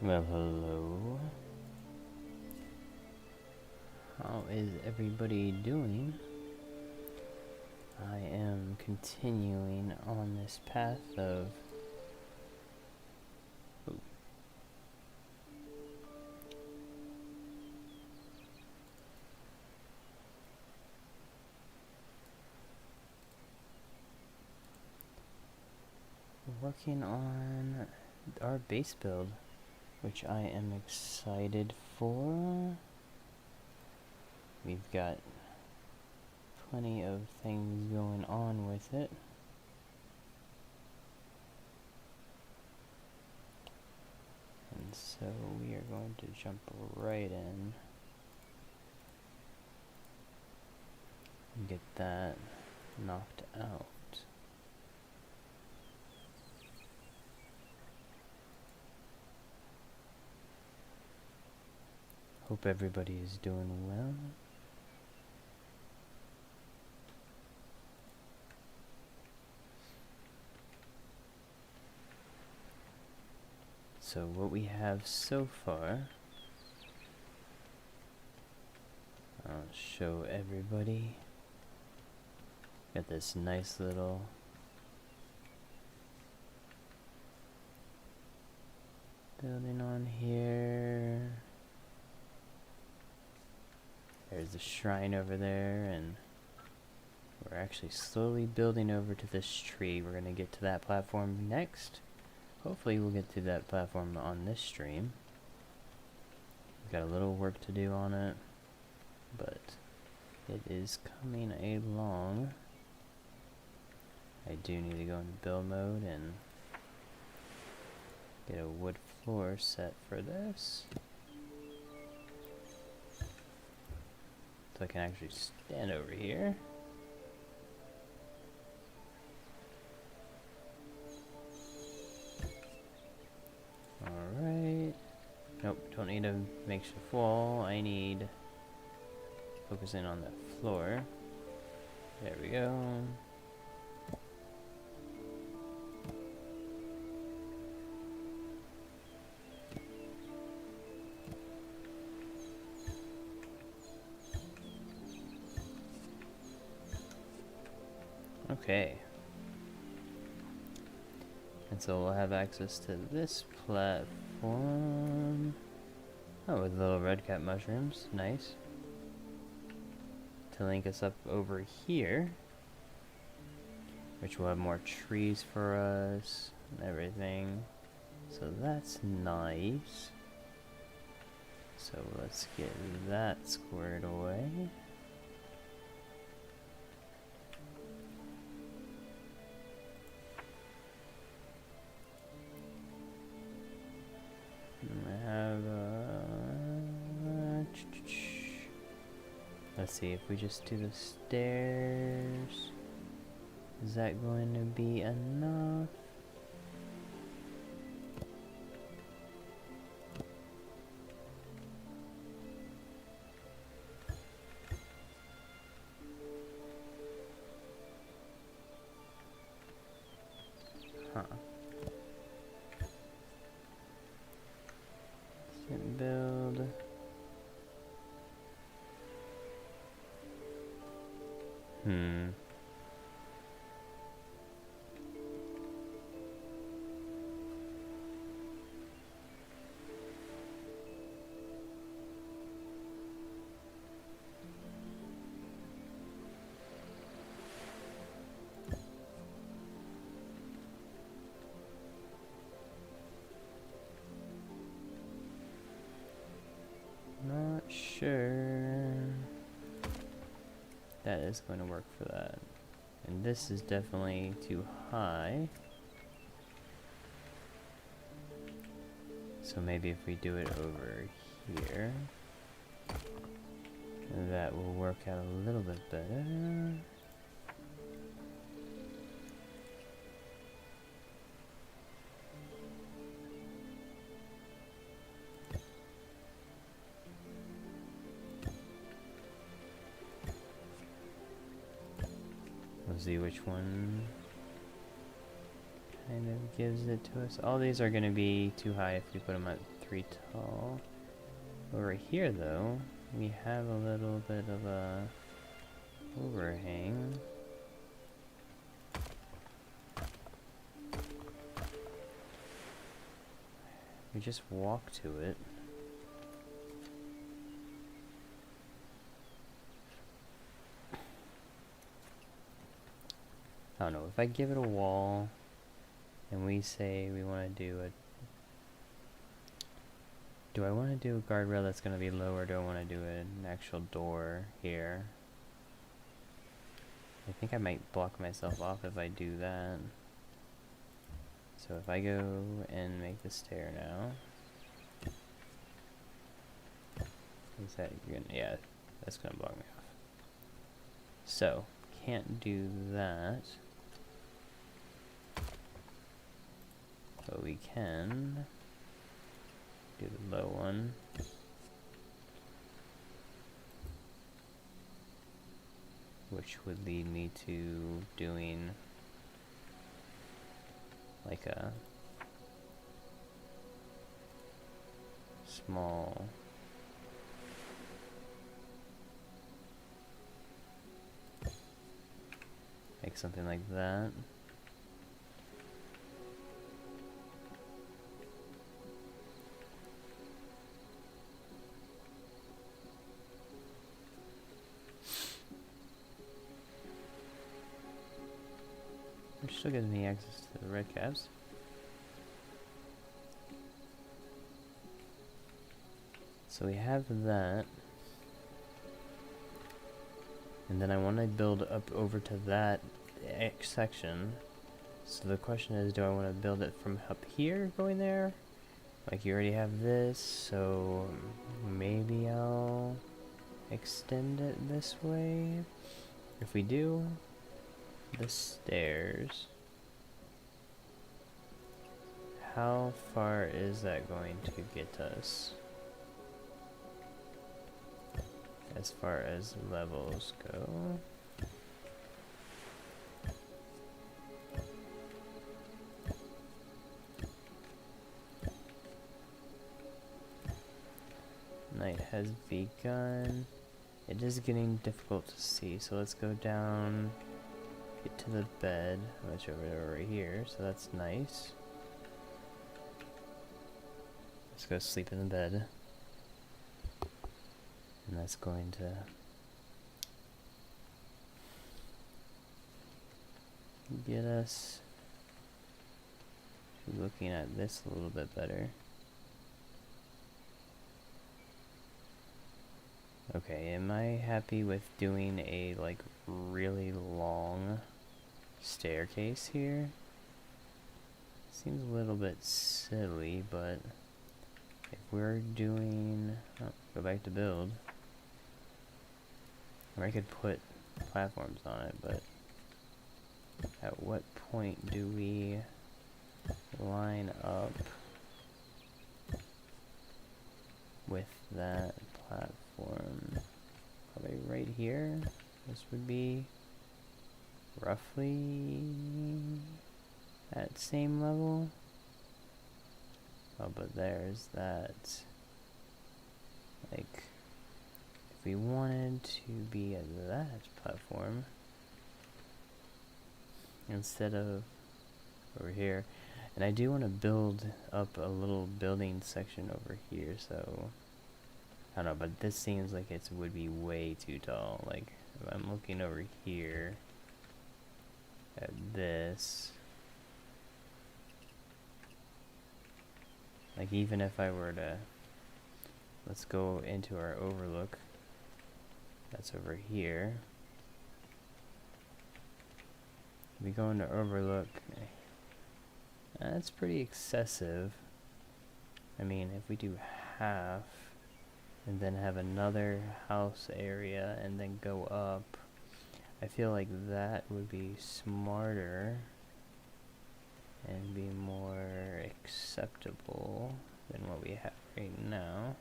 Well, hello. How is everybody doing? I am continuing on this path of working on our base build, which I am excited for. We've got plenty of things going on with it. And so we are going to jump right in and get that knocked out. Hope everybody is doing well. So what we have so far, I'll show everybody. Got this nice little building on here. There's the shrine over there, and we're actually slowly building over to this tree. We're gonna get to that platform next. Hopefully we'll get to that platform on this stream. We've got a little work to do on it, but it is coming along. I do need to go into build mode and get a wood floor set for this, so I can actually stand over here. Alright. Nope, don't need a makeshift wall. I need focusing on the floor. There we go. Okay. And so we'll have access to this platform. Oh, with little red cap mushrooms. Nice. To link us up over here, which will have more trees for us and everything. So that's nice. So let's get that squared away. I have let's see, if we just do the stairs, is that going to be enough? Huh. Build. Not sure that is going to work for that. And this is definitely too high. So maybe if we do it over here, that will work out a little bit better. We'll see which one kind of gives it to us. All these are going to be too high if we put them at pretty tall. Over here, though, we have a little bit of a overhang. We just walk to it. I don't know, if I give it a wall and we say we want to do a... Do I want to do a guardrail that's going to be low, or do I want to do an actual door here? I think I might block myself off if I do that. So if I go and make the stair now, is that gonna, yeah, that's gonna block me off. So can't do that, but we can do the low one. Which would lead me to doing like a small make something like that. Which still gives me access to the red caps. So we have that. And then I want to build up over to that X section. So the question is, do I want to build it from up here going there? Like you already have this, so maybe I'll extend it this way. If we do, the stairs, how far is that going to get us as far as levels go? Night has begun. It is getting difficult to see, so let's go down, get to the bed, which over here, so that's nice. Let's go sleep in the bed. And that's going to get us looking at this a little bit better. Okay, am I happy with doing a like really long staircase here? Seems a little bit silly, but if we're doing, oh, go back to build, or I could put platforms on it, but at what point do we line up with that platform? Probably right here. This would be roughly at same level. Oh, but there's that. Like, if we wanted to be at that platform instead of over here, and I do want to build up a little building section over here, so I don't know, but this seems like it would be way too tall. Like, if I'm looking over here at this, like even if I were to, let's go into our overlook, that's over here. We go into overlook, that's pretty excessive. I mean, if we do half, and then have another house area and then go up, I feel like that would be smarter and be more acceptable than what we have right now.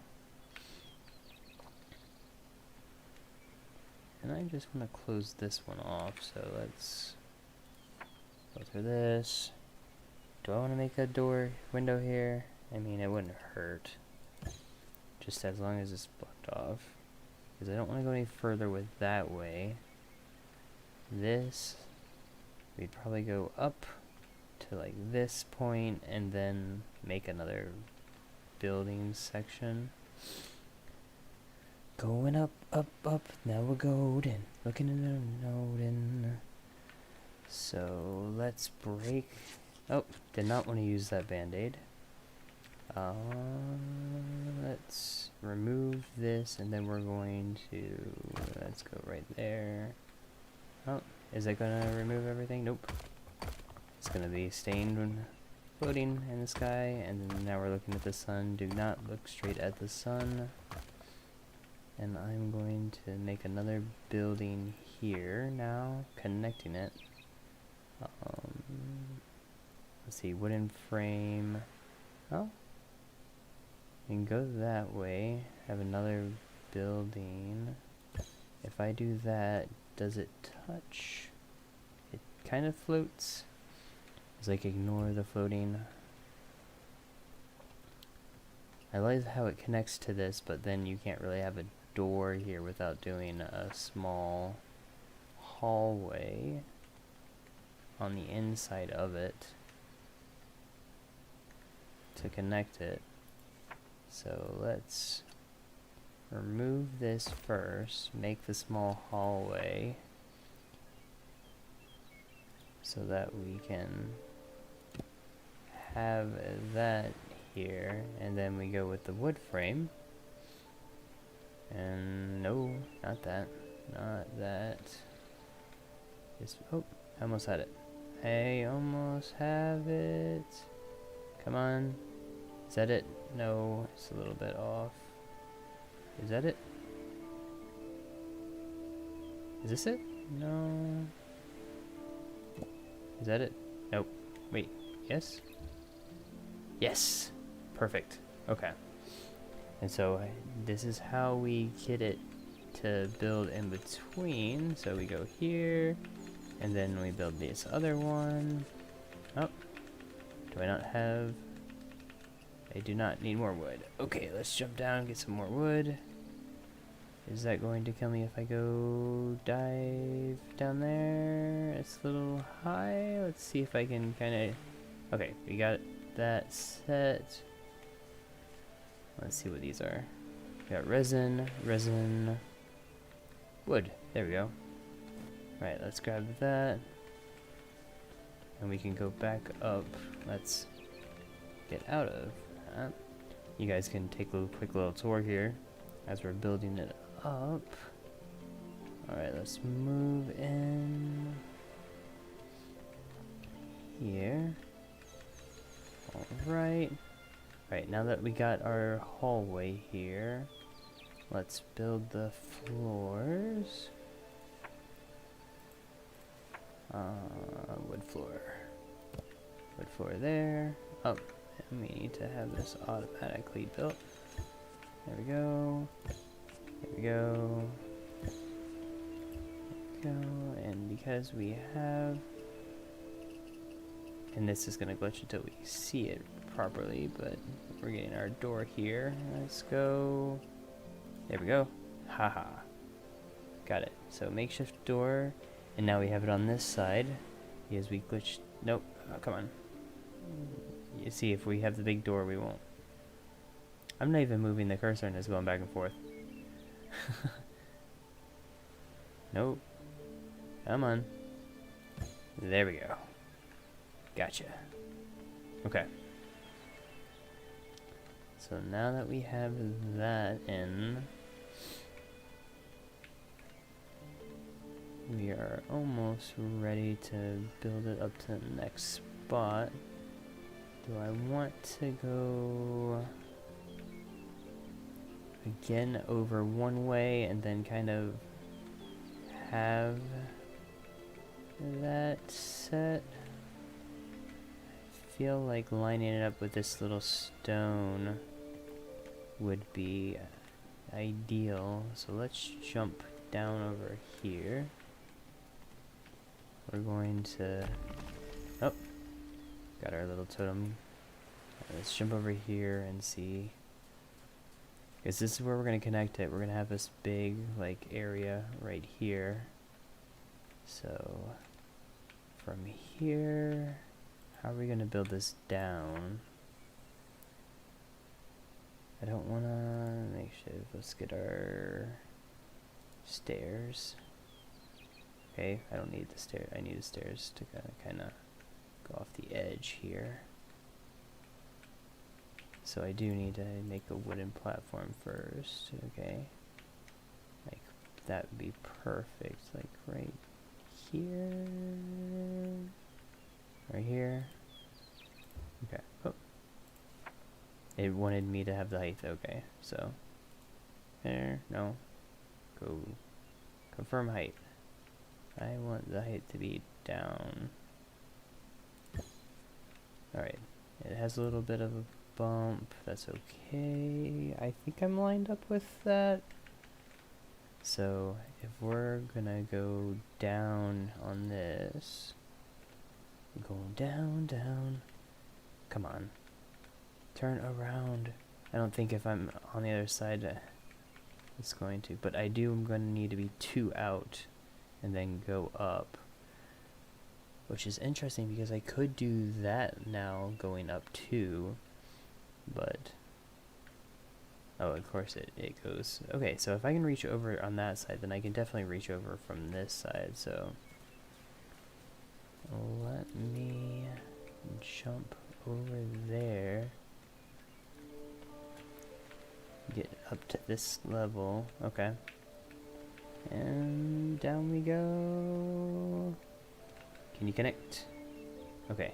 And I just want to close this one off, so let's go through this. Do I want to make a window here? I mean, it wouldn't hurt. just as long as it's blocked off. Because I don't want to go any further with that way. This, we'd probably go up to like this point and then make another building section. Going up, up, up, now we're golden. Looking in the golden. So let's break. Oh, did not want to use that band-aid. Let's remove this and then we're going to, let's go right there. Oh, is it gonna remove everything? Nope. It's gonna be stained when floating in the sky, and then now we're looking at the sun. Do not look straight at the sun. And I'm going to make another building here now, connecting it. Let's see, wooden frame. Oh, you can go that way, have another building. If I do that, does it touch? It kind of floats. It's like ignore the floating. I like how it connects to this, but then you can't really have a door here without doing a small hallway on the inside of it to connect it. So let's remove this first, make the small hallway so that we can have that here, and then we go with the wood frame. And no, not that, not that. This, oh, I almost had it. I almost have it. Come on. Is that it? No, it's a little bit off. Is that it? Is this it? No. Is that it? Nope. Wait. Yes? Yes! Perfect. Okay. And so this is how we get it to build in between. So we go here, and then we build this other one. Oh. Do I not have... I do not need more wood. Okay, let's jump down and get some more wood. Is that going to kill me if I go dive down there? It's a little high. Let's see if I can kind of... Okay, we got that set. Let's see what these are. We got resin, resin, wood. There we go. Right, let's grab that. And we can go back up. Let's get out of that. You guys can take a quick little tour here as we're building it up. Alright, let's move in here. Alright. Right, now that we got our hallway here, let's build the floors. Wood floor. Wood floor there. Up. And we need to have this automatically built. There we go. There we go. There we go. And because we have... And this is going to glitch until we see it properly, but we're getting our door here. Let's go. There we go. Haha. Got it. So makeshift door. And now we have it on this side. Because we glitched... Nope. Oh, come on. You see, if we have the big door, we won't. I'm not even moving the cursor and it's going back and forth. Nope. Come on. There we go. Gotcha. Okay. So now that we have that in, we are almost ready to build it up to the next spot. Do I want to go again over one way and then kind of have that set? I feel like lining it up with this little stone would be ideal. So let's jump down over here. We're going to... Oh, got our little totem. Let's jump over here and see Because this is where we're going to connect it. We're going to have this big, like, area right here. So, from here, how are we going to build this down? I don't want to make sure. Let's get our stairs. Okay, I don't need the stair. I need the stairs to kind of go off the edge here. So I do need to make a wooden platform first. Okay, like that would be perfect. Like right here, right here. Okay. Oh. It wanted me to have the height. Okay, so there. No. Go. Confirm height. I want the height to be down. Alright. It has a little bit of a bump. That's okay. I think I'm lined up with that. So if we're gonna go down on this, going down, down. Come on. Turn around. I don't think if I'm on the other side it's going to, but I'm going to need to be 2 out and then go up, which is interesting because I could do that now going up 2, but oh, of course it goes. Okay, so if I can reach over on that side, then I can definitely reach over from this side. So let me jump over there, get up to this level. Okay, and down we go. Can you connect? Okay,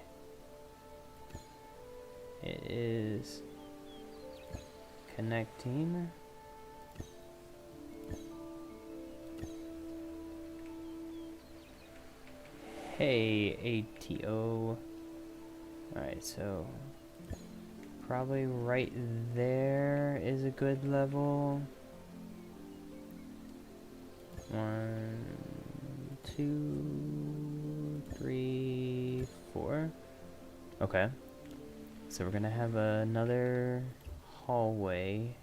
it is connecting. Hey, ATO. Alright, so probably right there is a good level. 1, 2, 3, 4. Okay. So we're gonna have another hallway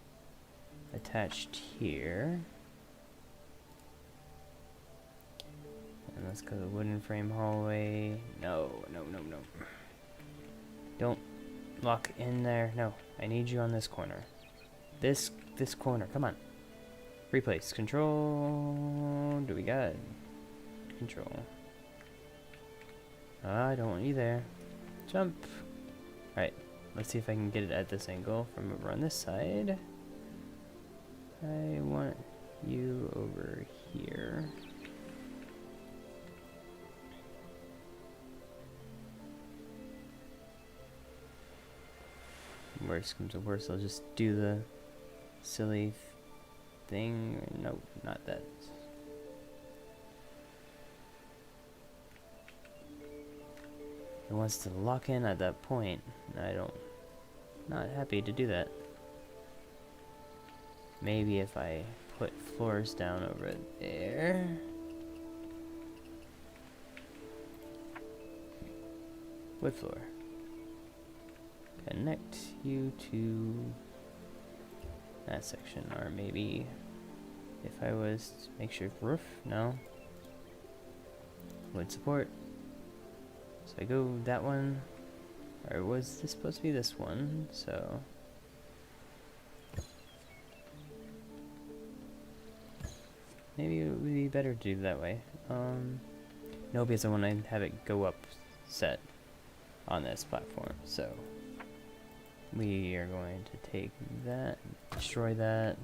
attached here. And let's go to the wooden frame hallway. No, no, no, no. Don't lock in there. No, I need you on this corner. This corner. Come on. Replace. Control. Do we got control? I don't want you there. Jump. Alright. Let's see if I can get it at this angle from over on this side. I want you over here. Worst comes to worst, I'll just do the silly thing. Nope, not that. It wants to lock in at that point. Not happy to do that. Maybe if I put floors down over there. Wood floor. Connect you to that section, or maybe if I was to make sure roof, no. Wood support. So I go that one, or was this supposed to be this one? So maybe it would be better to do that way. No, because I want to have it go up set on this platform. So we are going to take that, destroy that.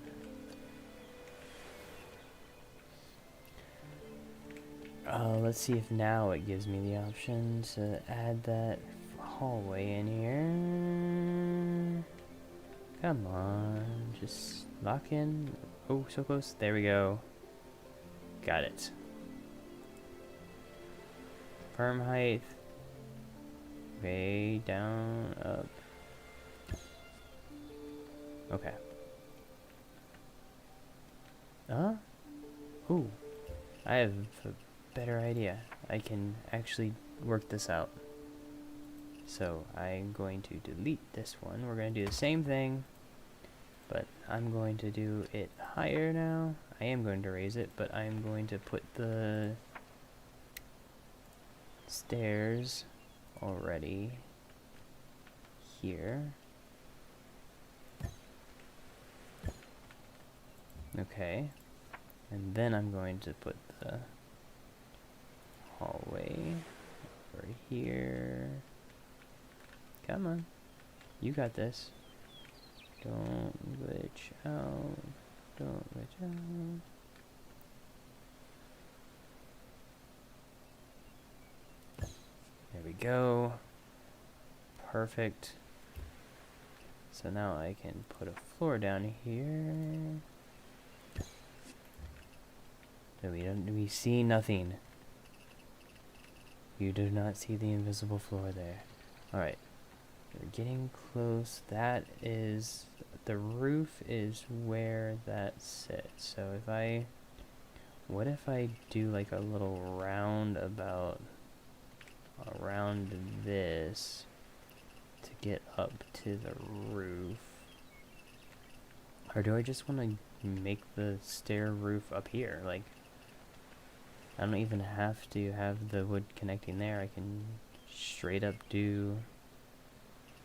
Let's see if now it gives me the option to add that hallway in here. Come on, just lock in. Oh, so close. There we go. Got it. Firm height. Way down, up. Okay. Ooh. I have a better idea. I can actually work this out. So I'm going to delete this one. We're going to do the same thing, But I'm going to do it higher now. I am going to raise it, but I'm going to put the stairs already here. Okay. And then I'm going to put the hallway over here. Come on. You got this. Don't glitch out. Don't glitch out. There we go. Perfect. So now I can put a floor down here. We see nothing. You do not see the invisible floor there. Alright. We're getting close. That is... the roof is where that sits. So if I... what if I do like a little roundabout around this to get up to the roof? Or do I just want to make the stair roof up here? Like, I don't even have to have the wood connecting there. I can straight up do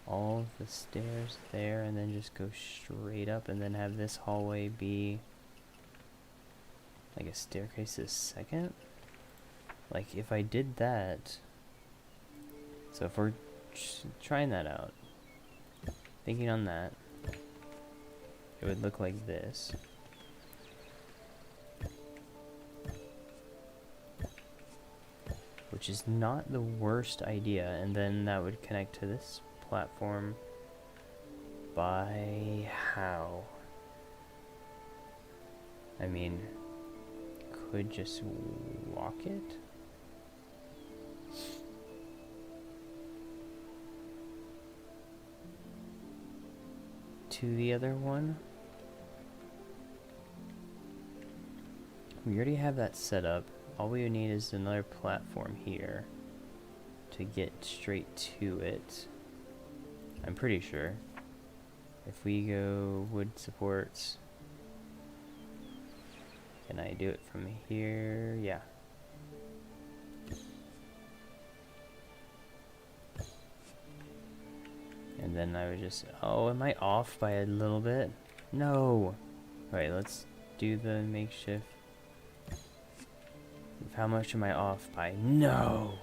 all of the stairs there and then just go straight up and then have this hallway be like a staircase a second. Like if I did that, so if we're trying that out, thinking on that, it would look like this. Which is not the worst idea, and then that would connect to this platform by how? I mean, could just walk it? To the other one? We already have that set up. All we would need is another platform here to get straight to it. I'm pretty sure. If we go wood supports, can I do it from here? Yeah. And then I would just, oh, am I off by a little bit? No. Alright, let's do the makeshift. How much am I off by? No!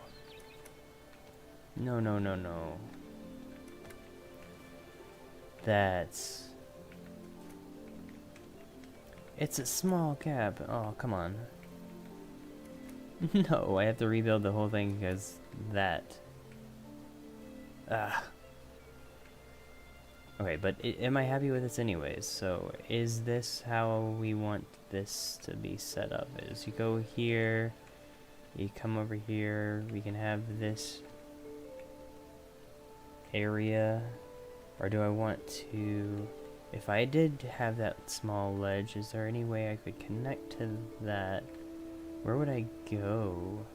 No, no, no, no. That's... it's a small gap. Oh, come on. No, I have to rebuild the whole thing because that... ah. Okay, but am I happy with this anyways? So, is this how we want this to be set up? Is you go here, you come over here, we can have this area, or do I want to... if I did have that small ledge, is there any way I could connect to that? Where would I go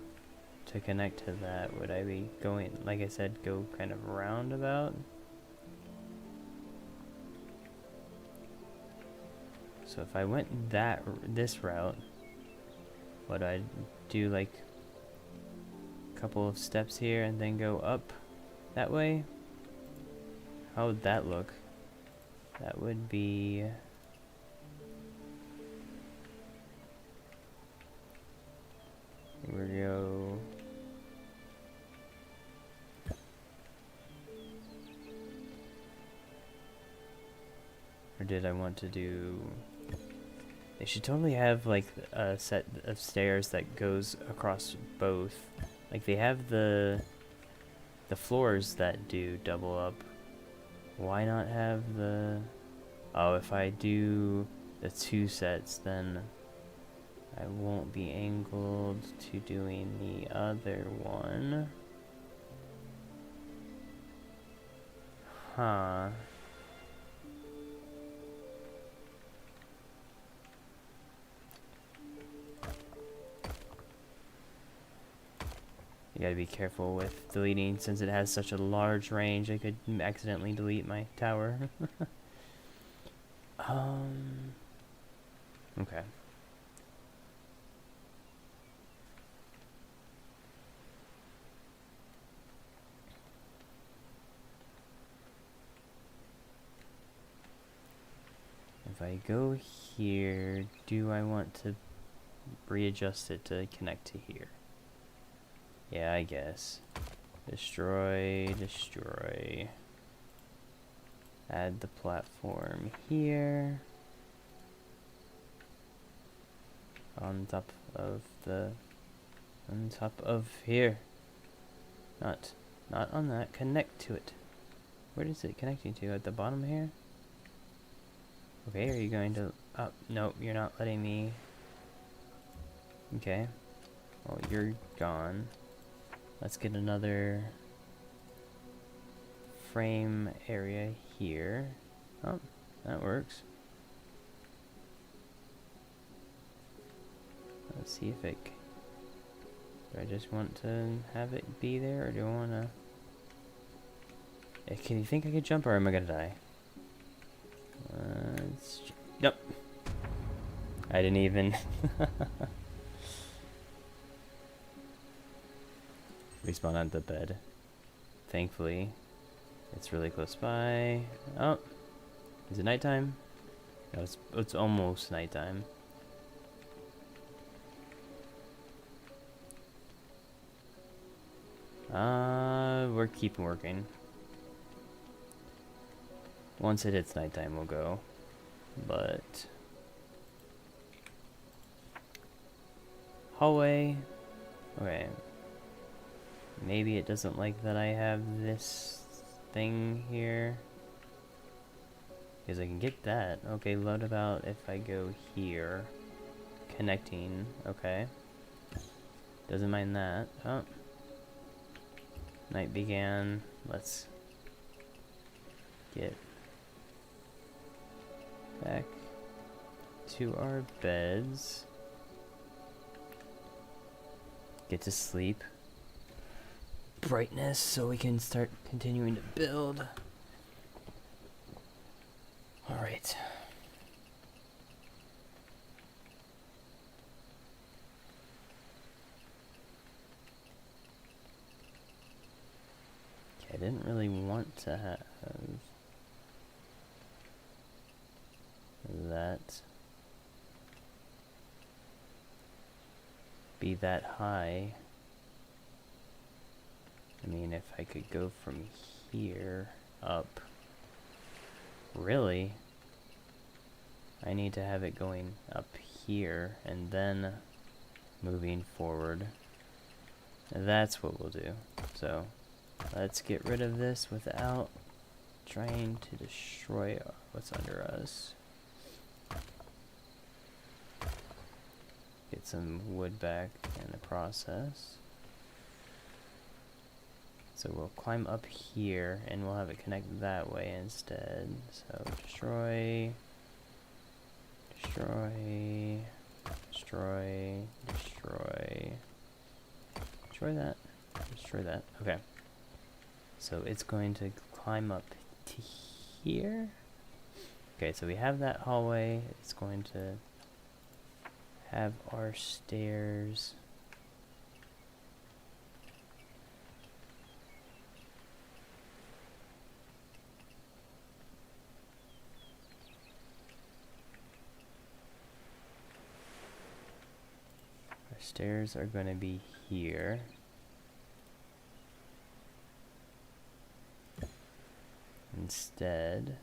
to connect to that? Would I be going, like I said, go kind of roundabout? So if I went this route, would I do like a couple of steps here and then go up that way? How would that look? That would be... here we go. Or did I want to do... they should totally have like a set of stairs that goes across both. Like they have the floors that do double up. Why not have the... oh, if I do the two sets, then I won't be angled to doing the other one. Huh. You gotta be careful with deleting, since it has such a large range. I could accidentally delete my tower. Okay. If I go here, do I want to readjust it to connect to here? Yeah, I guess. Destroy, destroy. Add the platform here. On top of here. Not on that. Connect to it. Where is it connecting to? At the bottom here? Okay, are you going to... Oh, no, you're not letting me... Okay. Well, you're gone. Let's get another frame area here. Oh, that works. Let's see if it... Do I just want to have it be there, or do I want to... Can you think I could jump, or am I gonna die? Nope. I didn't even... Respawn on the bed. Thankfully, it's really close by. Oh, is it nighttime? No, it's almost nighttime. We're keeping working. Once it hits nighttime, we'll go. But hallway. Okay. Maybe it doesn't like that I have this thing here. Because I can get that. Okay, what about if I go here? Connecting. Okay. Doesn't mind that. Oh. Night began. Let's get back to our beds. Get to sleep. Brightness so we can start continuing to build. Alright. Okay, I didn't really want to have that be that high. I mean, if I could go from here up. Really? I need to have it going up here and then moving forward. That's what we'll do. So, let's get rid of this without trying to destroy what's under us. Get some wood back in the process. So we'll climb up here and we'll have it connect that way instead. So destroy, destroy, destroy, destroy, destroy that, destroy that. Okay. So it's going to climb up to here. Okay, so we have that hallway. It's going to have our stairs. Our stairs are going to be here. Instead,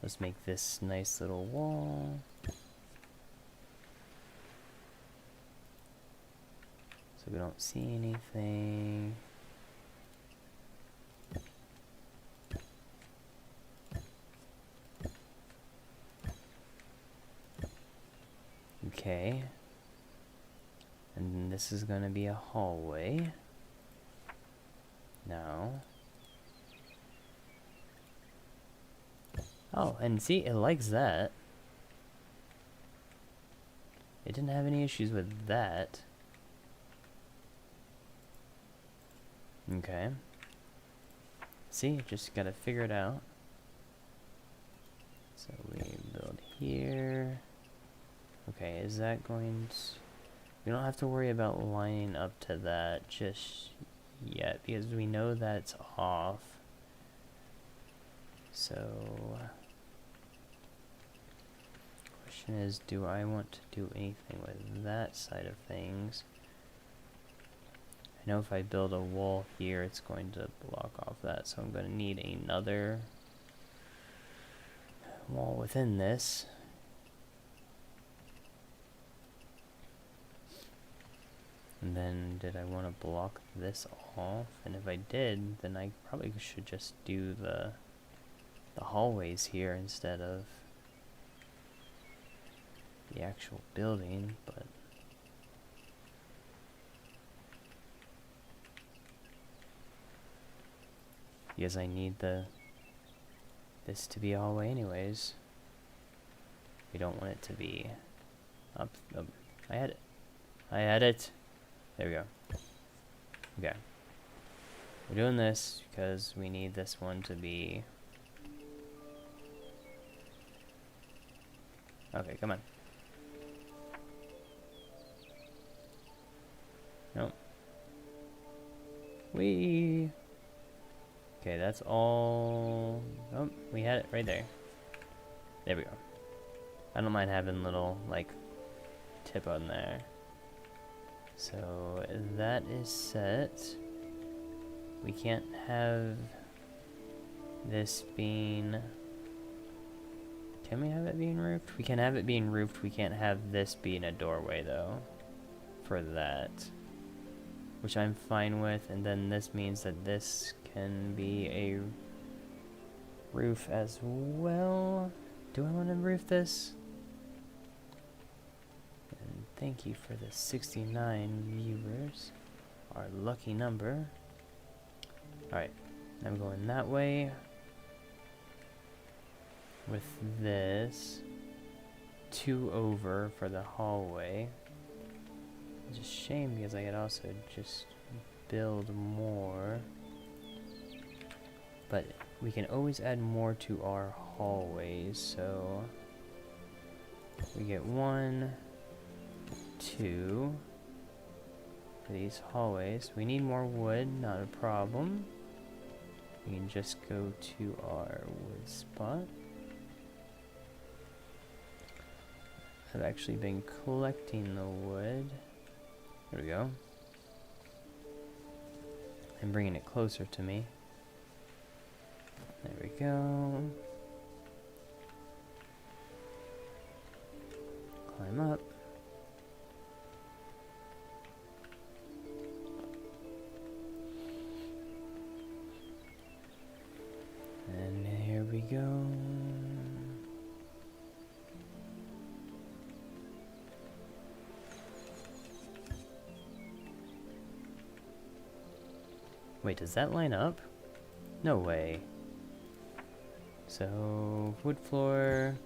let's make this nice little wall. So we don't see anything. Okay. And this is going to be a hallway. Now. Oh, and see, it likes that. It didn't have any issues with that. Okay. See, just gotta figure it out. So we build here. Okay, is that going to... We don't have to worry about lining up to that just yet, because we know that's off. So... question is, do I want to do anything with that side of things? I know if I build a wall here, it's going to block off that, so I'm going to need another wall within this. And then, did I want to block this off? And if I did, then I probably should just do the hallways here instead of the actual building, but... because I need this to be a hallway anyways. We don't want it to be up. Oh, I had it. I had it. There we go. Okay. We're doing this because we need this one to be... okay, come on. Nope. Whee! Okay, that's all... oh, we had it right there. There we go. I don't mind having little, like, tip on there. So, that is set. We can't have this being... can we have it being roofed? We can have it being roofed. We can't have this being a doorway, though, for that. Which I'm fine with, and then this means that this can be a roof as well. Do I want to roof this? And thank you for the 69 viewers, our lucky number. Alright, I'm going that way with this. 2 over for the hallway. It's a shame because I could also just build more. But we can always add more to our hallways, so we get 1, 2 for these hallways. We need more wood, not a problem. We can just go to our wood spot. I've actually been collecting the wood. There we go. I'm bringing it closer to me. There we go. Climb up. And here we go. Wait, does that line up? No way. So, wood floor.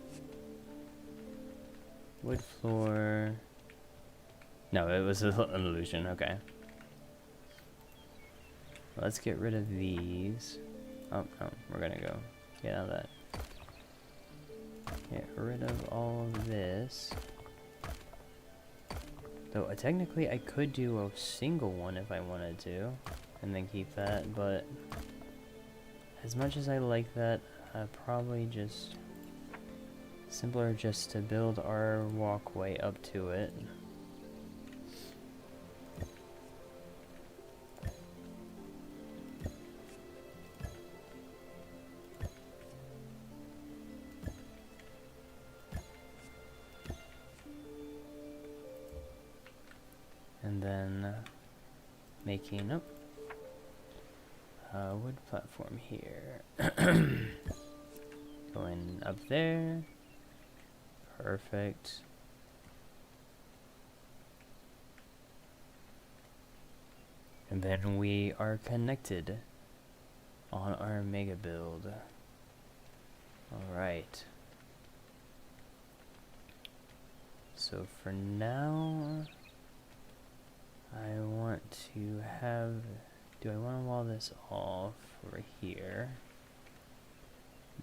Wood floor. No, it was an illusion, okay. Let's get rid of these. Oh, no, we're gonna go get out of that. Get rid of all of this. Though, technically, I could do a single one if I wanted to. And then keep that, but as much as I like that, probably just simpler just to build our walkway up to it. And then making up wood platform here. Going up there. Perfect. And then we are connected on our mega build. Alright. So for now, I want to have Do I want to wall this off over here?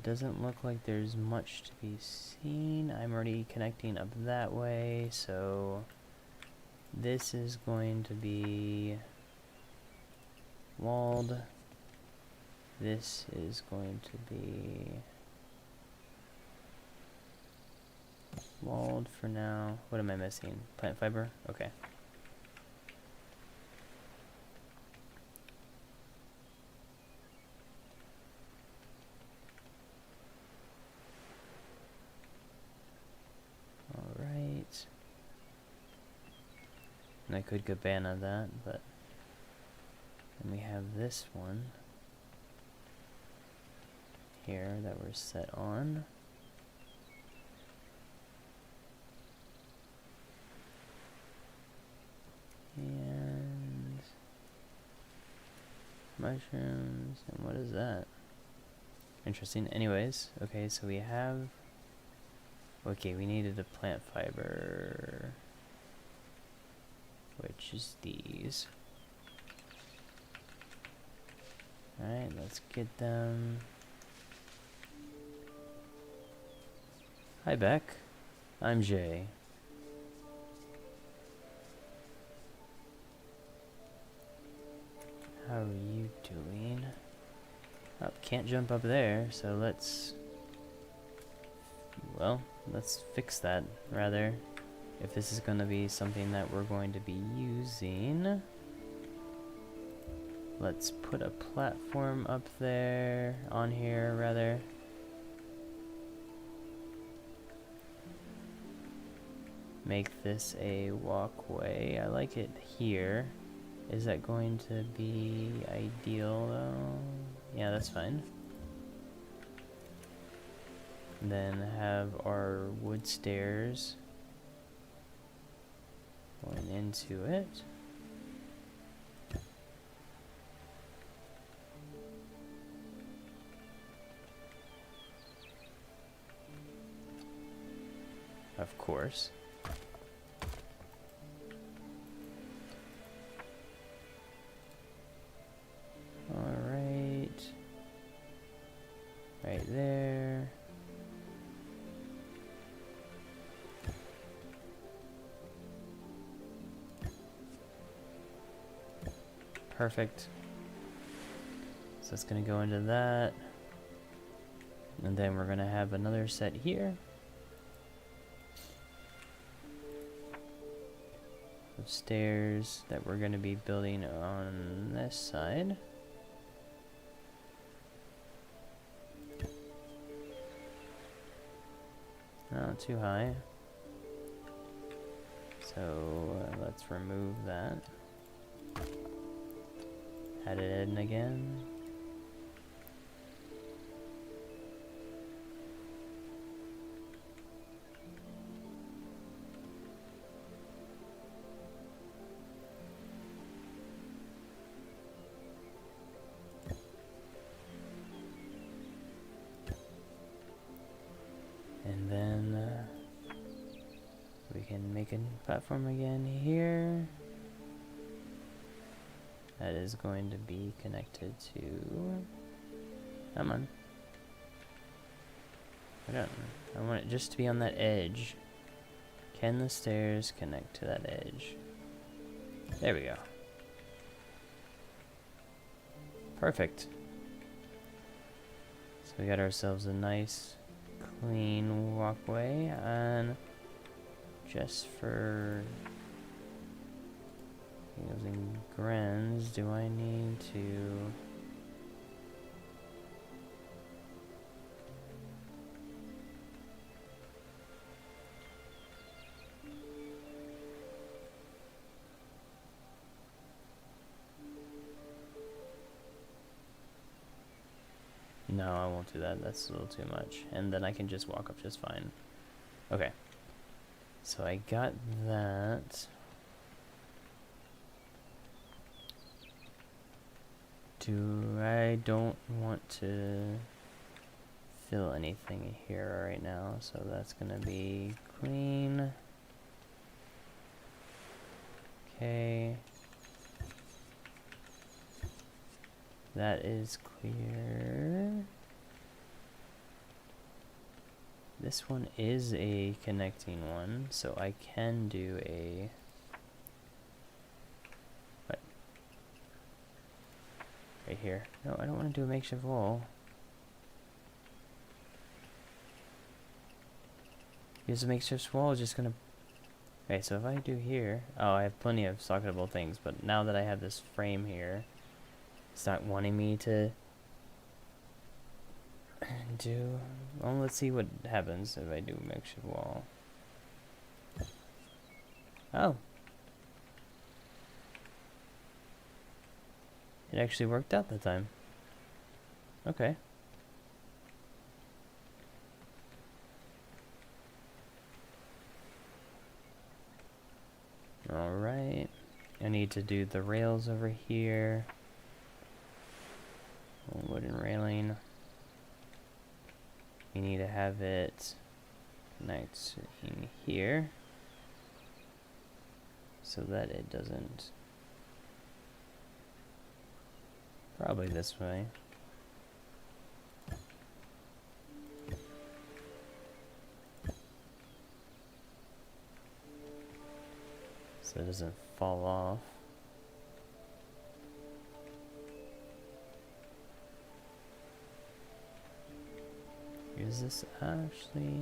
Doesn't look like there's much to be seen. I'm already connecting up that way, so this is going to be walled. This is going to be walled for now. What am I missing? Plant fiber? Okay. Alright. And I could cabana that, but then we have this one here that we're set on. And mushrooms, and what is that? Interesting. Anyways, okay, so we have, okay, we needed a plant fiber, which is these. Alright, let's get them. Hi, Beck. I'm Jay. How are you doing? Oh, can't jump up there, so let's fix that, rather. If this is going to be something that we're going to be using, let's put a platform up there, on here, rather. Make this a walkway. I like it here. Is that going to be ideal, though? Yeah, that's fine. And then have our wood stairs going into it. Of course. Alright. Right there. Perfect. So it's going to go into that. And then we're going to have another set here. Of stairs that we're going to be building on this side. Not too high. So let's remove that. Add it in again. And then we can make a platform again here. That is going to be connected to... Come on. I want it just to be on that edge. Can the stairs connect to that edge? There we go. Perfect. So we got ourselves a nice clean walkway, and just for using grens, do I need to No, I won't do that. That's a little too much. And then I can just walk up just fine. Okay. So I got that. I don't want to fill anything here right now, so that's gonna be clean. Okay. That is clear. This one is a connecting one, so I can do a... What? Right here. No, I don't want to do a makeshift wall. Because a makeshift wall is just gonna... Okay, so if I do here... Oh, I have plenty of socketable things, but now that I have this frame here, it's not wanting me to do... Well, let's see what happens if I do makeshift wall. Oh. It actually worked out that time. Okay. Alright. I need to do the rails over here. Wooden railing. You need to have it connect in here so that it doesn't... Probably this way. So it doesn't fall off. Is this actually...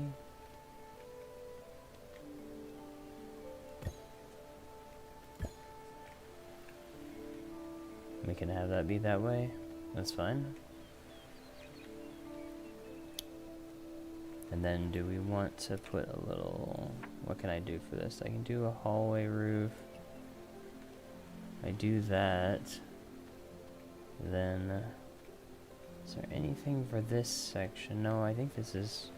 We can have that be that way. That's fine. And then do we want to put a little... What can I do for this? I can do a hallway roof. I do that. Then... Is there anything for this section? No, I think this is...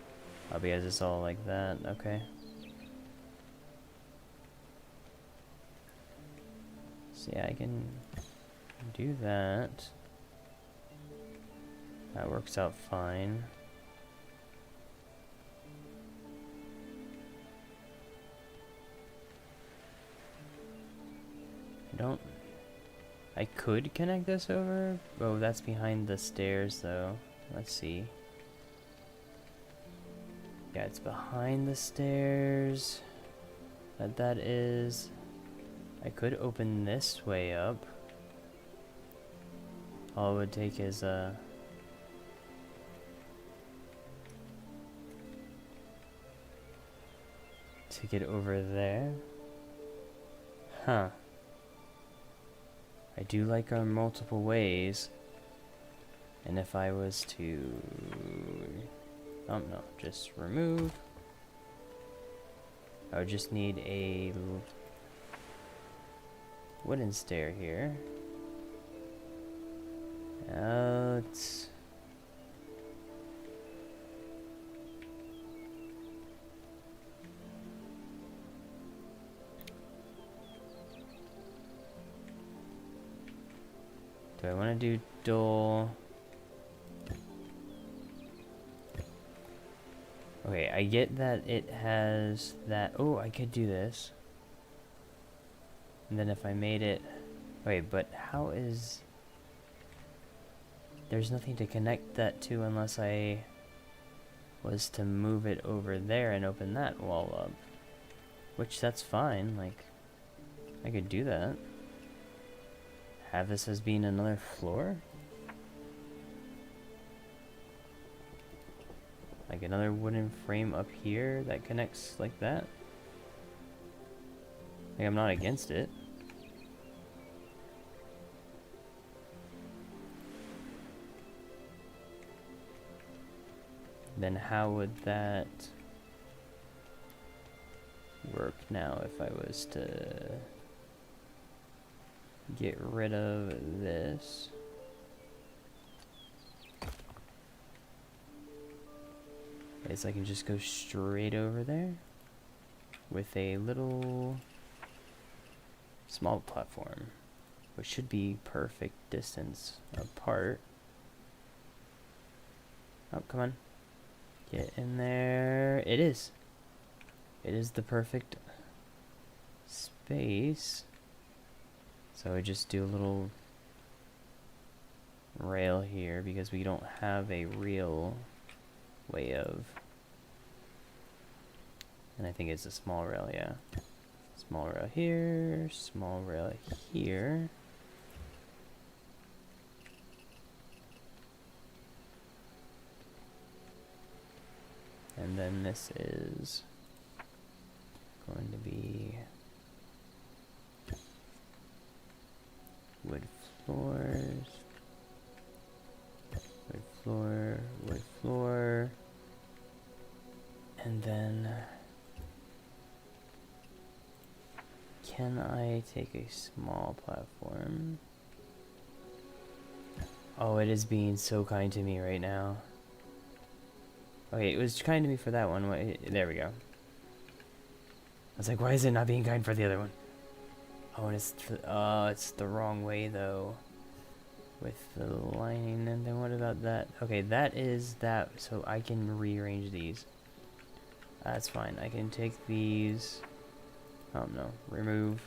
Oh, because it's all like that. Okay. So yeah, I can do that. That works out fine. I could connect this over. Oh, that's behind the stairs though. Let's see. Yeah, it's behind the stairs. That is. I could open this way up. All it would take is to get over there. Huh. I do like our multiple ways. And if I was to... Oh, no. Just remove. I would just need a wooden stair here. Let's... Do I want to do dual? Okay, I get that it has that. Oh, I could do this. And then if I made it... Wait, but how is... There's nothing to connect that to unless I was to move it over there and open that wall up. Which, that's fine, like, I could do that. Have this as being another floor? Like another wooden frame up here that connects like that? Like, I'm not against it. Then how would that work now if I was to get rid of this? Okay, so I can just go straight over there with a little small platform, which should be perfect distance apart. Oh, come on. Get in there. It is. It is the perfect space. So I just do a little rail here because we don't have a real way of, and I think it's a small rail, yeah. Small rail here, small rail here. And then this is going to be wood floors, wood floor, wood floor, and then can I take a small platform? Oh, it is being so kind to me right now. Okay, it was kind to me for that one. There we go. I was like, why is it not being kind for the other one? Oh, and it's the wrong way though. With the lining, and then what about that? Okay, that is that, so I can rearrange these. That's fine. I can take these. Oh no, remove.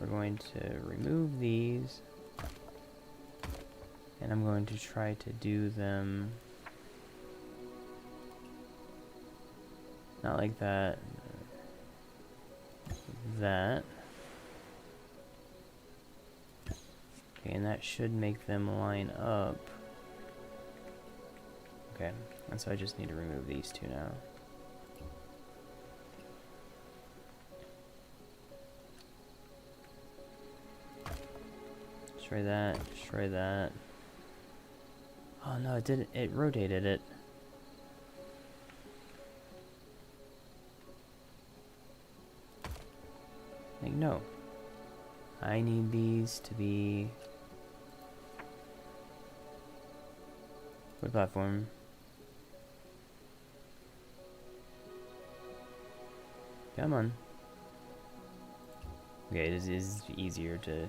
We're going to remove these. And I'm going to try to do them not like that. That. Okay, and that should make them line up. Okay, and so I just need to remove these two now. Destroy that, destroy that. Oh no, it didn't, it rotated it. Like, no. I need these to be wood platform. Come on. Okay, this is easier to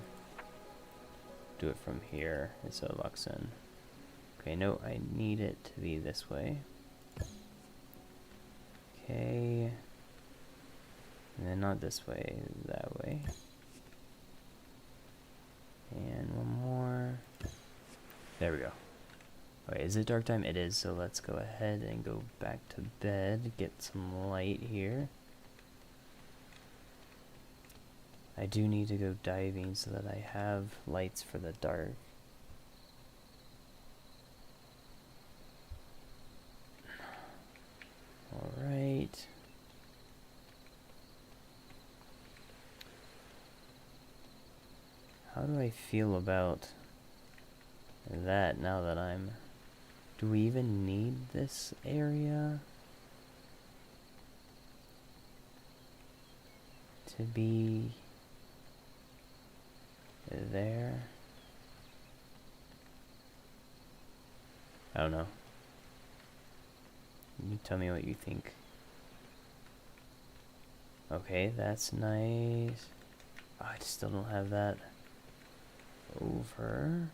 do it from here, so it locks in. Okay, no, I need it to be this way. Okay. And then not this way, that way. And one more. There we go. Okay, is it dark time? It is, so let's go ahead and go back to bed, get some light here. I do need to go diving so that I have lights for the dark. Alright. How do I feel about that now that I'm... Do we even need this area to be there? I don't know. You tell me what you think. Okay, that's nice. Oh, I still don't have that over.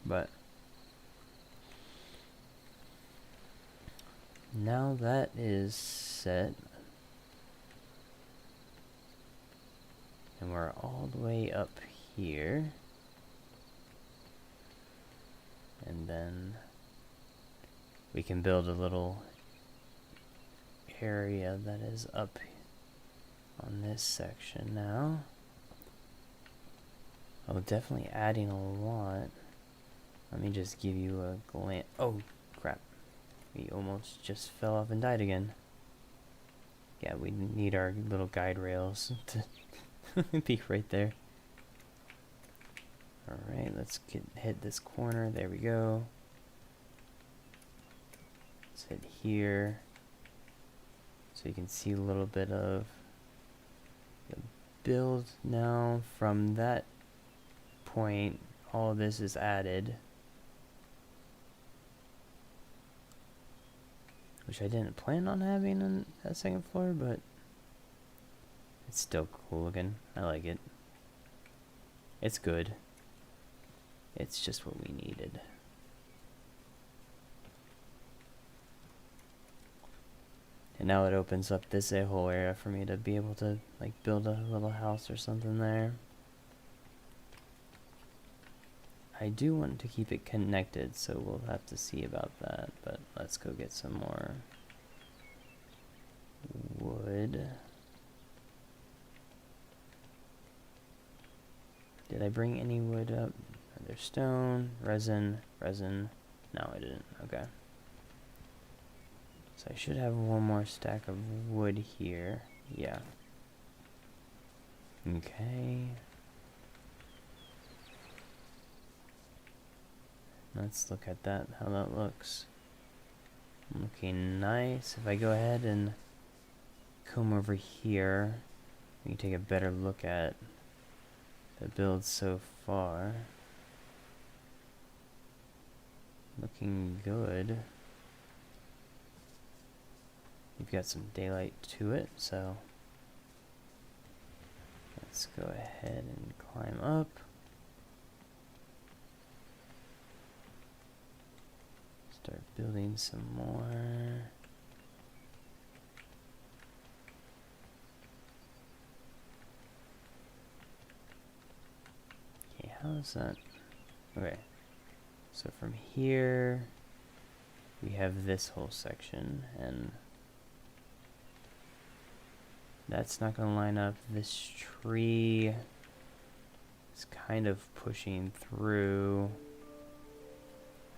But now that is set, and we're all the way up here, and then we can build a little area that is up on this section now. Oh, definitely adding a lot. Let me just give you a glance. Oh, crap. We almost just fell off and died again. Yeah, we need our little guide rails to be right there. Alright, let's hit this corner. There we go. Let's hit here. So you can see a little bit of the build now. From that point, all of this is added. Which I didn't plan on having on that second floor, but it's still cool looking. I like it. It's good. It's just what we needed. And now it opens up this whole area for me to be able to like build a little house or something there. I do want to keep it connected, so we'll have to see about that, but let's go get some more wood. Did I bring any wood up? There's stone, resin. No, I didn't. Okay. So I should have one more stack of wood here. Yeah. Okay. Let's look at that, how that looks. Looking nice. If I go ahead and come over here, we can take a better look at the build so far. Looking good. We've got some daylight to it, so let's go ahead and climb up. Start building some more. Okay, how is that? Okay, so from here we have this whole section, and that's not going to line up. This tree is kind of pushing through.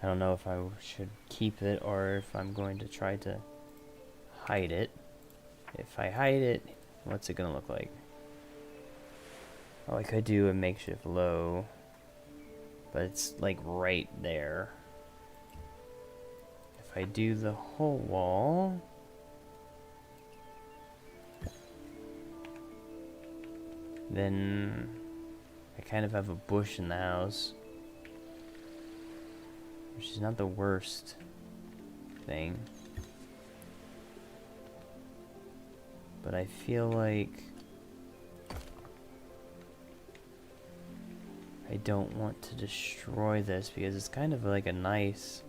I don't know if I should keep it or if I'm going to try to hide it. If I hide it, what's it going to look like? Oh, I could do a makeshift low, but it's like right there. If I do the whole wall, then I kind of have a bush in the house, which is not the worst thing. But I feel like I don't want to destroy this because it's kind of like a nice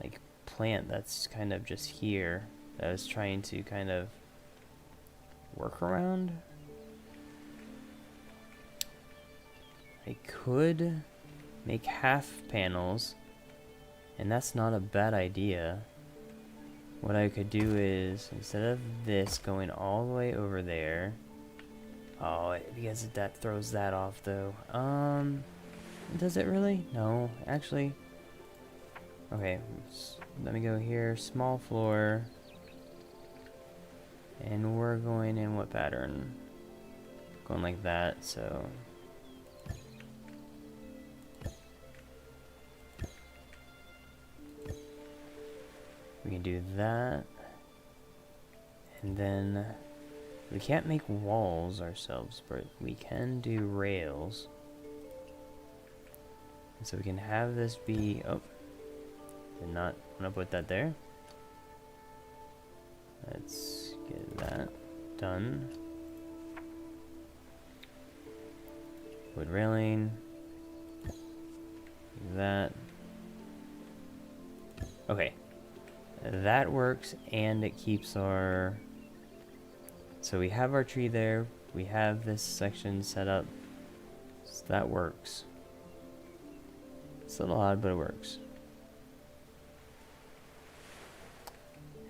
like plant that's kind of just here that I was trying to kind of work around. I could make half panels, and that's not a bad idea. What I could do is, instead of this going all the way over there, because that throws that off though. Does it really? No, actually. Okay, let me go here, small floor. And we're going in what pattern? Going like that, so. We can do that. And then we can't make walls ourselves, but we can do rails. And so we can have this be, oh, did not want to put that there. Let's get that done. Wood railing. That. Okay. That works, and it keeps our... So we have our tree there. We have this section set up. So that works. It's a little odd, but it works.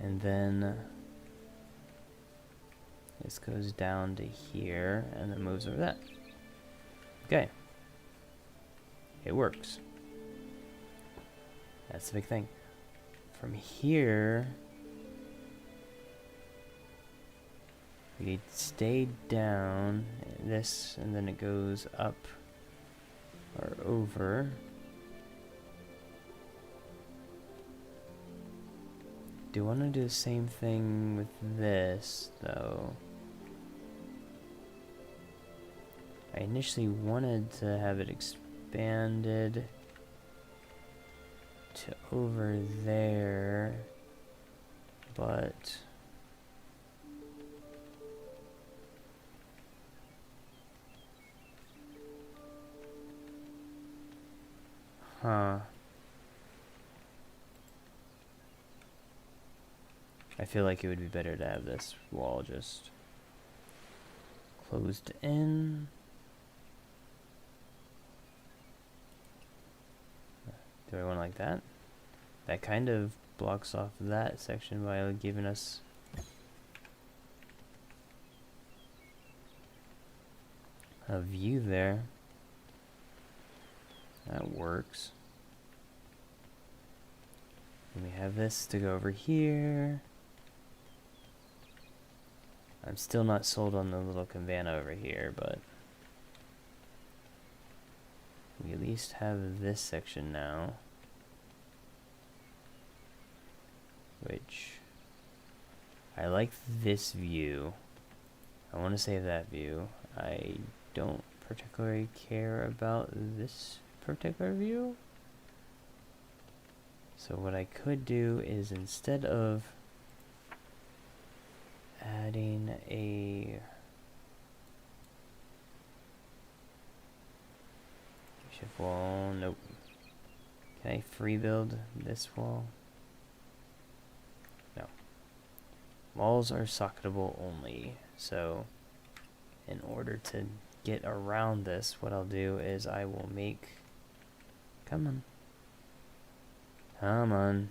And then this goes down to here and then moves over that. Okay. It works. That's the big thing. From here, we stay down this, and then it goes up or over. Do I want to do the same thing with this, though? I initially wanted to have it expanded to over there, but I feel like it would be better to have this wall just closed in. Do I want it like that? That kind of blocks off that section by giving us a view there. That works. And we have this to go over here. I'm still not sold on the little cabana over here, but we at least have this section now, which I like this view. I want to save that view. I don't particularly care about this particular view. So what I could do is, instead of adding a shift wall, nope. Can I free build this wall? No. Walls are socketable only, so in order to get around this, what I'll do is I will make, come on,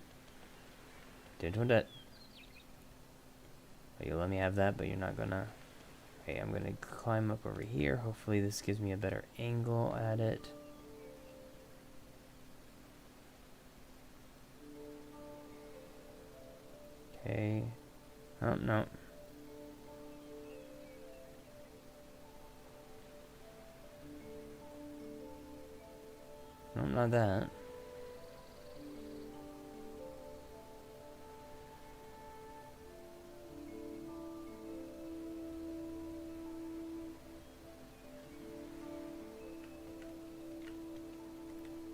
didn't want that. Oh, you let me have that, but you're not gonna. Okay, I'm gonna climb up over here. Hopefully this gives me a better angle at it. Okay. Oh, no. No, not that.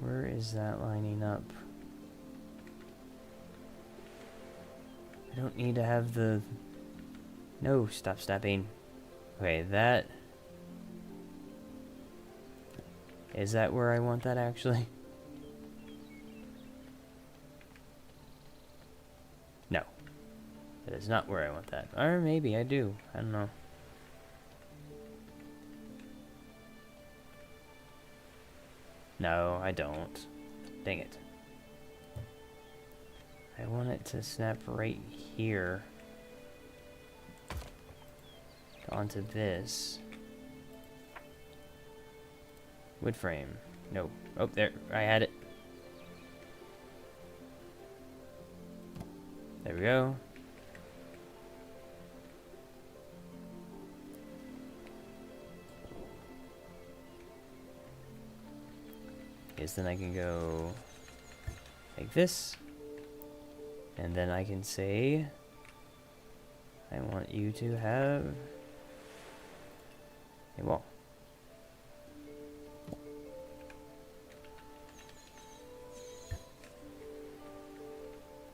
Where is that lining up? I don't need to have the... No, stop snapping. Okay, that... Is that where I want that, actually? No. That is not where I want that. Or maybe I do. I don't know. No, I don't. Dang it. I want it to snap right here onto this wood frame. No. Oh, there. I had it. There we go. Yes, then I can go like this. And then I can say, I want you to have a wall.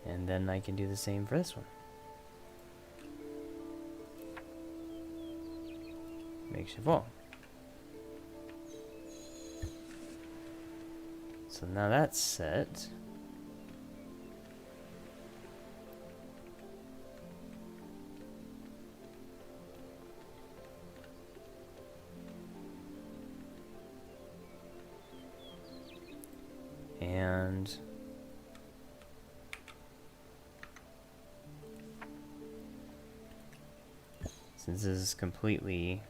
And then I can do the same for this one. Makeshift wall. So now that's set. And since this is completely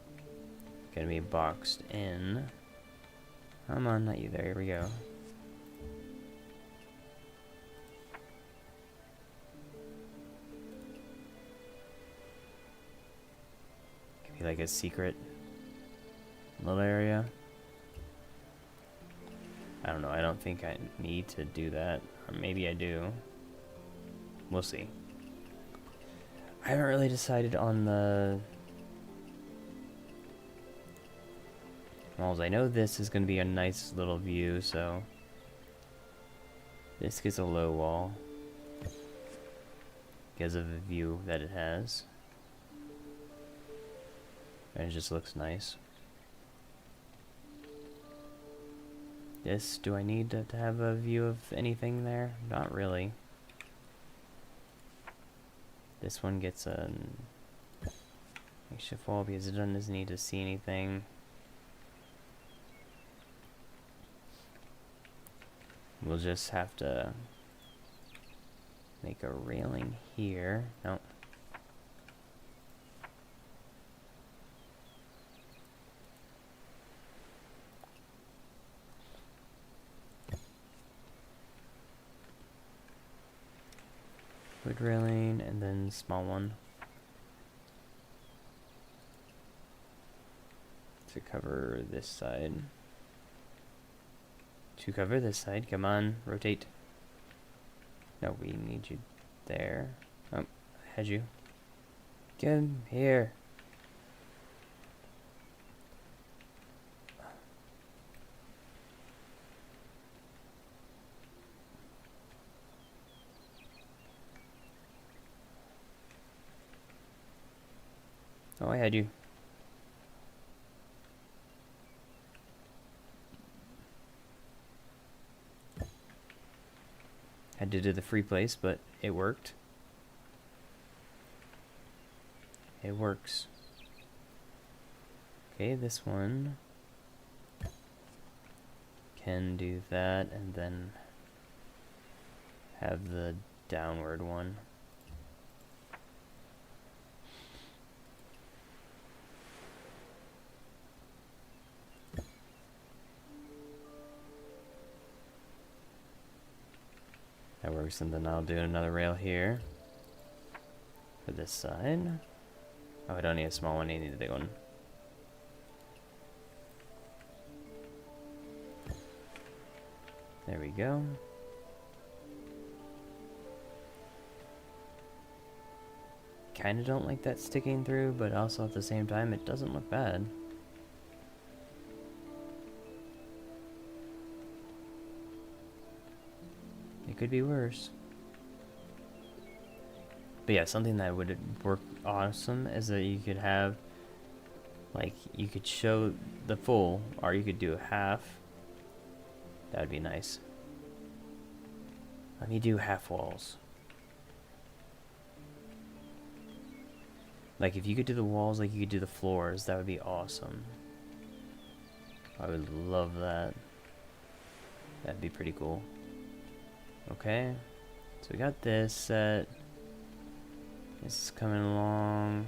gonna be boxed in, come on, not you, there we go. Could be like a secret little area. I don't know, I don't think I need to do that. Or maybe I do. We'll see. I haven't really decided on the walls. I know this is going to be a nice little view, so this gets a low wall because of the view that it has. And it just looks nice. This, do I need to have a view of anything there? Not really. This one gets a makeshift wall because it doesn't need to see anything. We'll just have to make a railing here. No. Wood railing and then small one to cover this side. To cover this side, come on, rotate. No, we need you there. Oh, I had you. Come here. Oh, I had you. Had to do the free place, but it worked. It works. Okay, this one can do that and then have the downward one. That works, and then I'll do another rail here for this side. Oh, I don't need a small one, I need a big one. There we go. Kinda don't like that sticking through, but also at the same time, it doesn't look bad. It could be worse. But yeah, something that would work awesome is that you could have, like, you could show the full, or you could do half. That would be nice. Let me do half walls. Like, if you could do the walls like you could do the floors, that would be awesome. I would love that. That'd be pretty cool. Okay, so we got this set. This is coming along.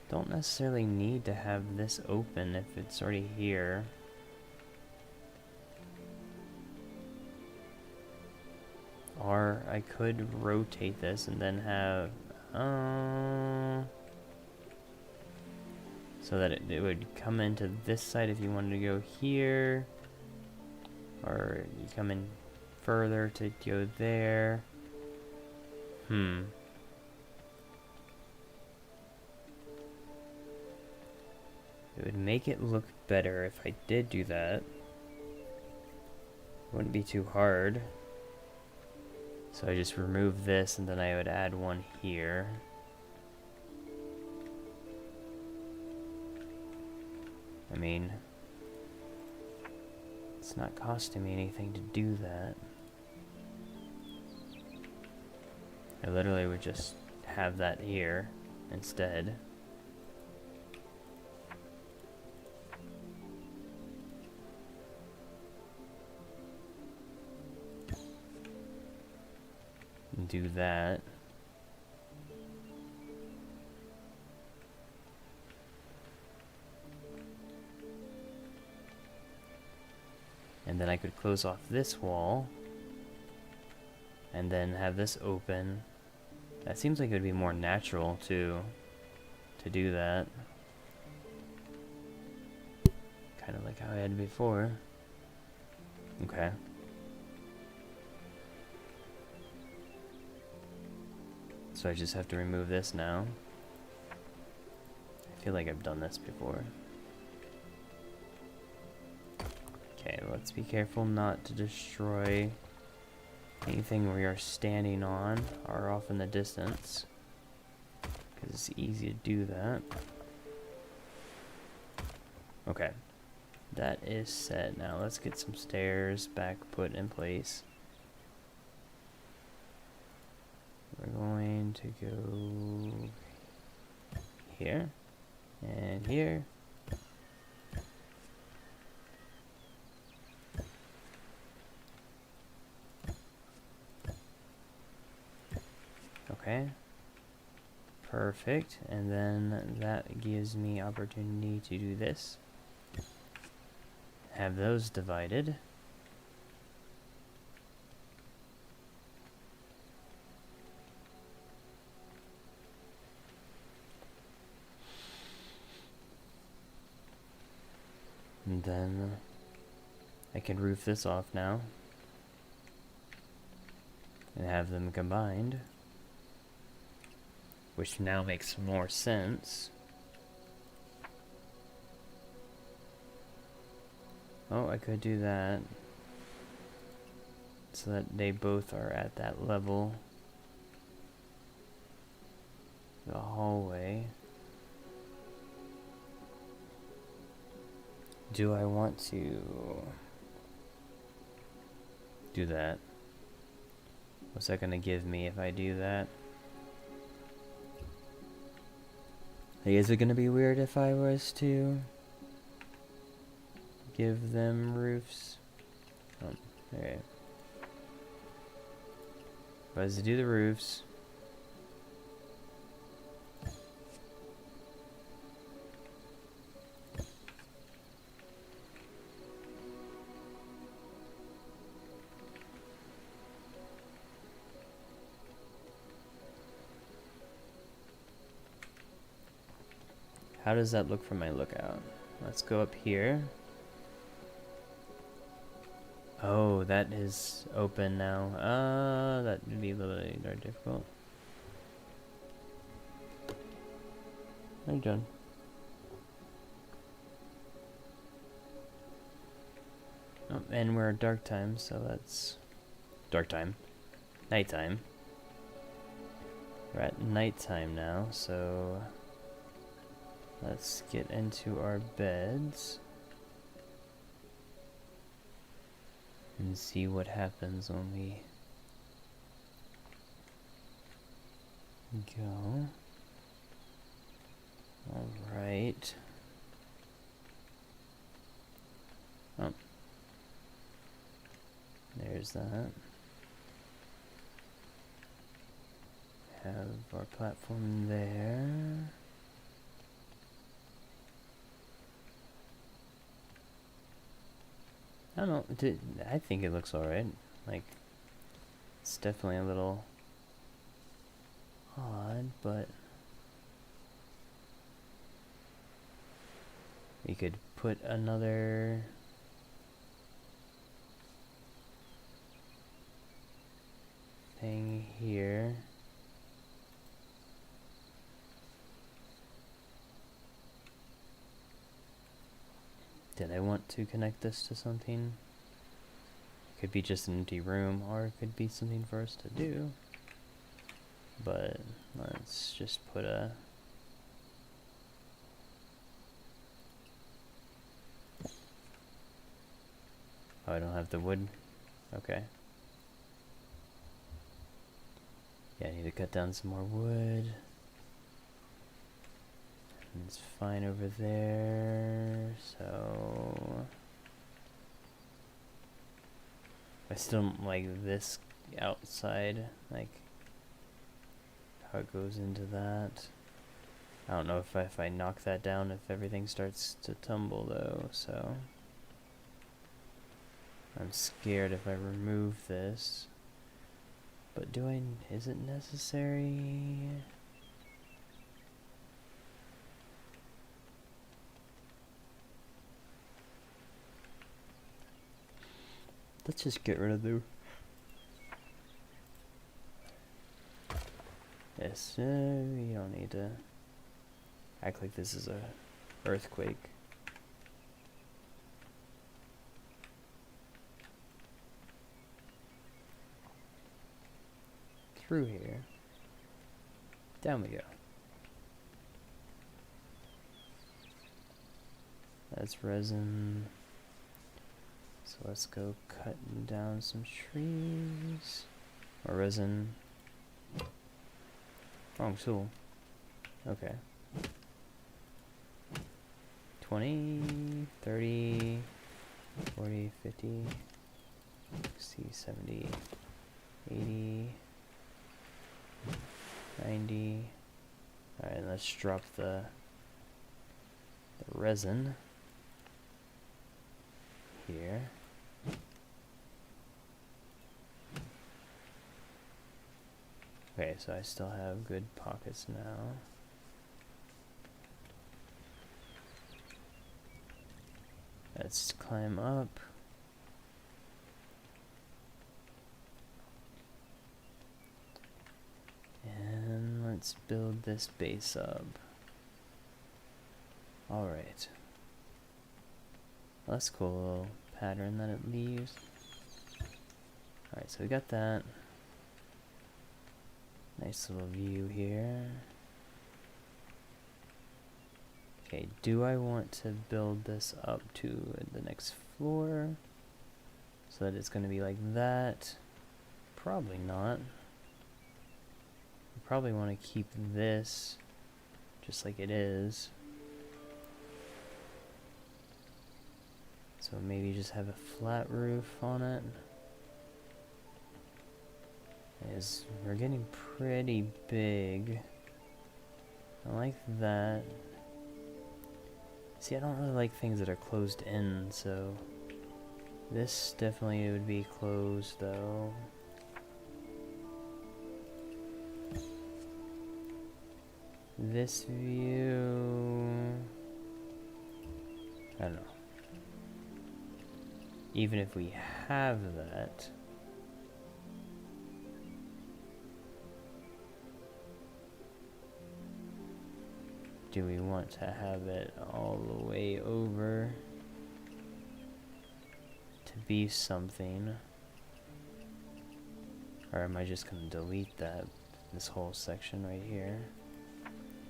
Don't necessarily need to have this open if it's already here. Or I could rotate this and then have so that it would come into this side if you wanted to go here, or you come in further to go there. It would make it look better if I did do that. It wouldn't be too hard. So I just remove this and then I would add one here. I mean, it's not costing me anything to do that. I literally would just have that here instead. And do that. And then I could close off this wall and then have this open. That seems like it would be more natural to do that. Kind of like how I had before. Okay. So I just have to remove this now. I feel like I've done this before. Okay, let's be careful not to destroy anything we are standing on or off in the distance, because it's easy to do that. Okay, that is set. Now let's get some stairs back put in place. We're going to go here and here. Okay. Perfect. And then that gives me opportunity to do this. Have those divided. And then I can roof this off now and have them combined, which now makes more sense. Oh, I could do that so that they both are at that level. The hallway. Do I want to do that? What's that gonna give me if I do that? Hey, is it gonna be weird if I was to give them roofs? Oh, okay. If I was to do the roofs. How does that look from my lookout? Let's go up here. Oh, that is open now. That would be a little bit more difficult. How are you doing? Oh, and we're at dark time, so that's dark time. Nighttime. We're at nighttime now, so let's get into our beds and see what happens when we go. Alright. Oh. There's that. Have our platform there. I don't know, I think it looks alright. Like, it's definitely a little odd, but we could put another thing here. Did I want to connect this to something? Could be just an empty room, or it could be something for us to do. But let's just put a... Oh, I don't have the wood? Okay. Yeah, I need to cut down some more wood. It's fine over there, so... I still don't like this outside, like how it goes into that. I don't know if I knock that down, if everything starts to tumble though, so... I'm scared if I remove this. But is it necessary? Let's just get rid of the... Yes, you don't need to act like this is a earthquake. Through here. Down we go. That's resin. So let's go cutting down some trees. Or resin. Wrong tool. Okay. 20, 30, 40, 50, 60, 70, 80, 90. Alright, let's drop the resin here. Okay, so I still have good pockets now. Let's climb up. And let's build this base up. Alright. That's a cool little pattern that it leaves. Alright, so we got that. Nice little view here. Okay, do I want to build this up to the next floor so that it's going to be like that? Probably not. I probably want to keep this just like it is. So maybe just have a flat roof on it. We're getting pretty big. I like that. See, I don't really like things that are closed in, so this definitely would be closed though. This view, I don't know. Even if we have that, do we want to have it all the way over to be something? Or am I just going to delete this whole section right here?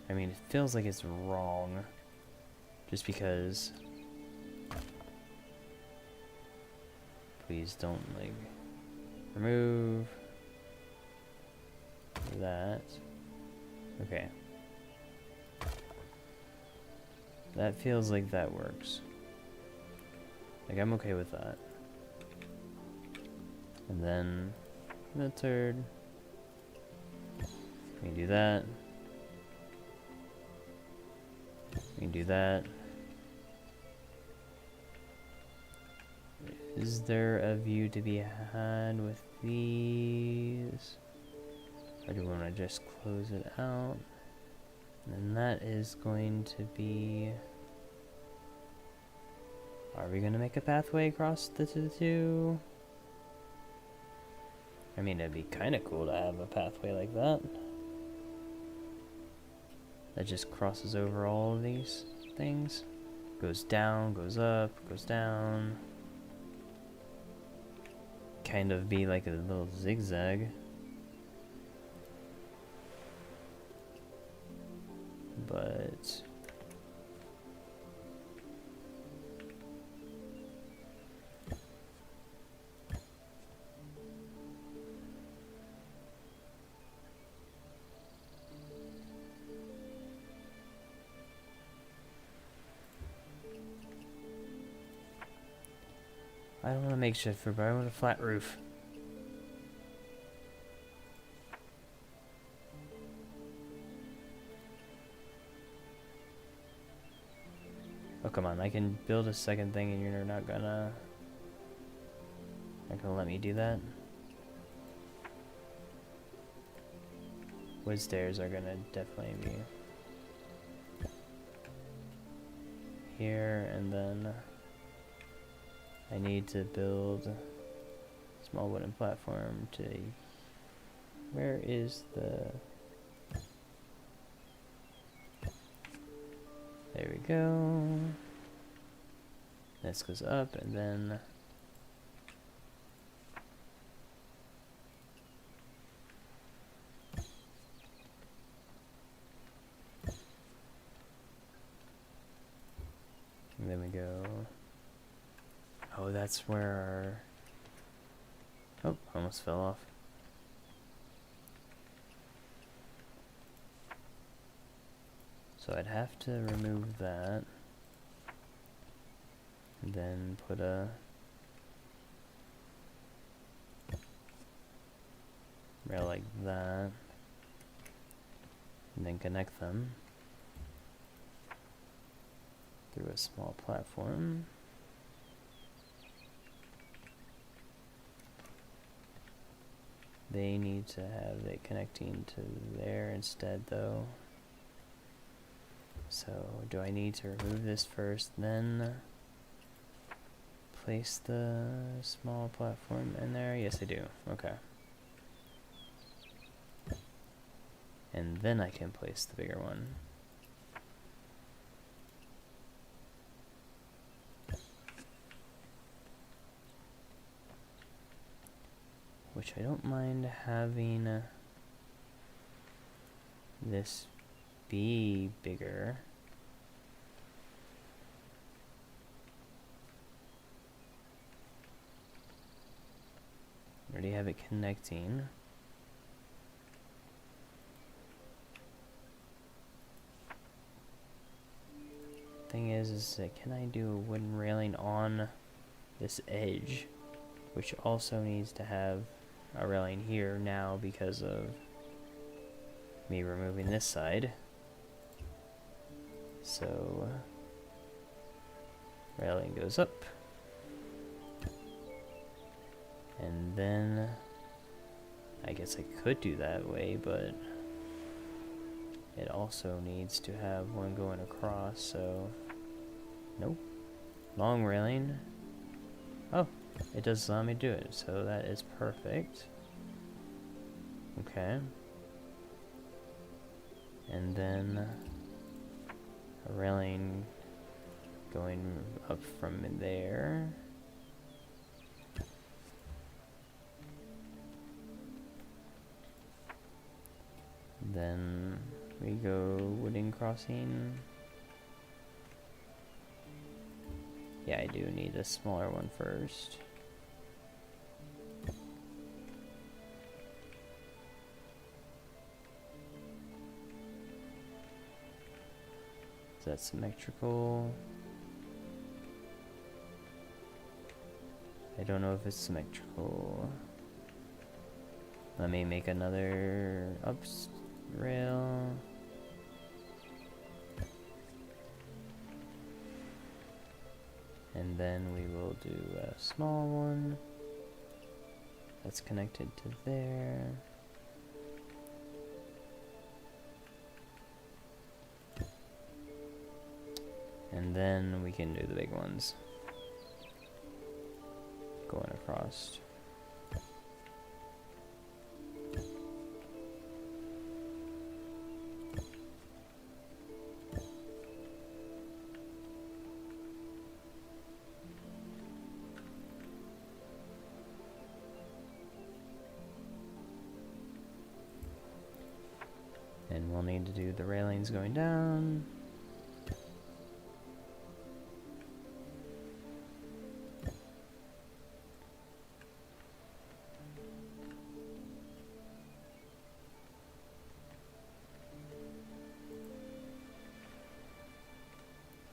I mean, it feels like it's wrong just because. Please don't, like, remove that. Okay. That feels like that works. Like, I'm okay with that. And then the third. We can do that. We can do that. Is there a view to be had with these? Or do we want to just close it out? And that is going to be... Are we going to make a pathway across the two? I mean, it'd be kind of cool to have a pathway like that. That just crosses over all of these things. Goes down, goes up, goes down. Kind of be like a little zigzag. But I don't want to make shift roof, but I want a flat roof. Oh, come on, I can build a second thing and you're not gonna let me do that? Wood stairs are gonna definitely be here, and then I need to build a small wooden platform to... Where is the... There we go. This goes up, and then... And then we go... Oh, that's where our... Oh, almost fell off. So I'd have to remove that. And then put a rail like that. And then connect them through a small platform. They need to have it connecting to there instead though. So do I need to remove this first, then place the small platform in there? Yes, I do. Okay. And then I can place the bigger one. Which I don't mind having this be bigger. Already have it connecting. Thing is that can I do a wooden railing on this edge, which also needs to have a railing here now because of me removing this side. So railing goes up, and then I guess I could do that way, but it also needs to have one going across, so nope. Long railing. Oh, it does allow me to do it, so that is perfect. Okay. And then a railing going up from there. Then we go wooden crossing. Yeah, I do need a smaller one first. Is that symmetrical? I don't know if it's symmetrical. Let me make another rail. And then we will do a small one that's connected to there. And then we can do the big ones going across. And we'll need to do the railings going down.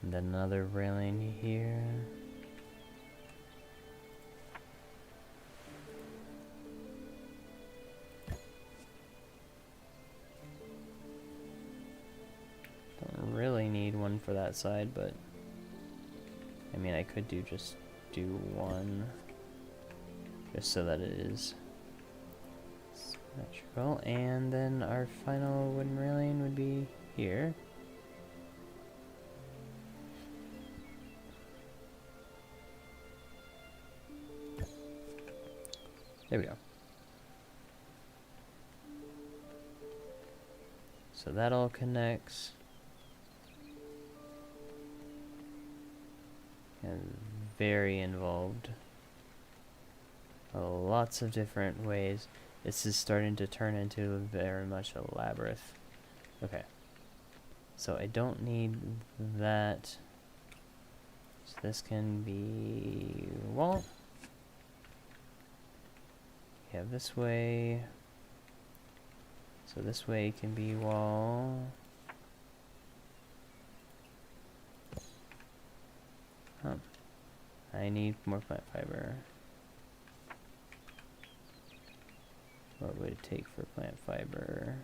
And then another railing here. Don't really need one for that side, but I mean I could just do one just so that it is symmetrical. And then our final wooden railing would be here. There we go. So that all connects. And very involved. Lots of different ways. This is starting to turn into very much a labyrinth. Okay. So I don't need that. So this can be wall. Yeah, this way. So this way can be wall. I need more plant fiber. What would it take for plant fiber?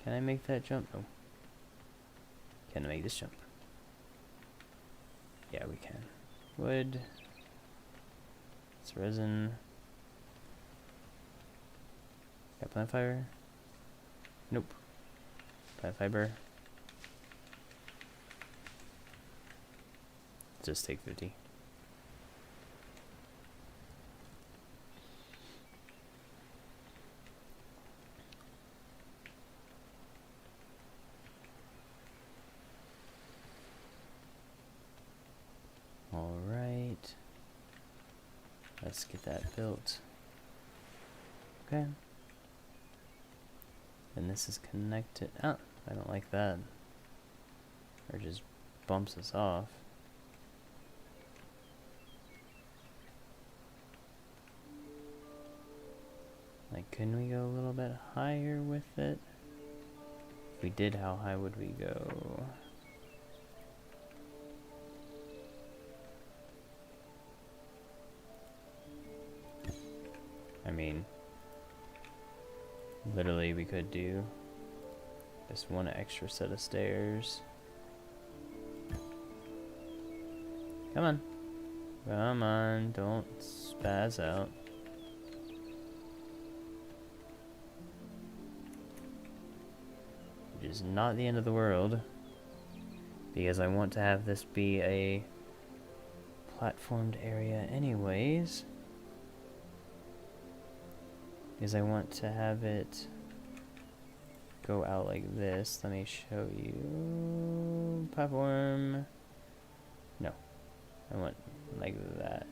Can I make that jump? No. Can I make this jump? Yeah, we can. Wood. It's resin. Got plant fiber? Nope. Plant fiber. Just take 50. Alright. Let's get that built. Okay. And this is connected. Oh, I don't like that. Or just bumps us off. Like, couldn't we go a little bit higher with it? If we did, how high would we go? I mean, literally we could do just one extra set of stairs. Come on. Come on, don't spaz out. Which is not the end of the world, because I want to have this be a platformed area anyways. Because I want to have it go out like this. Let me show you. Platform. No. I want like that.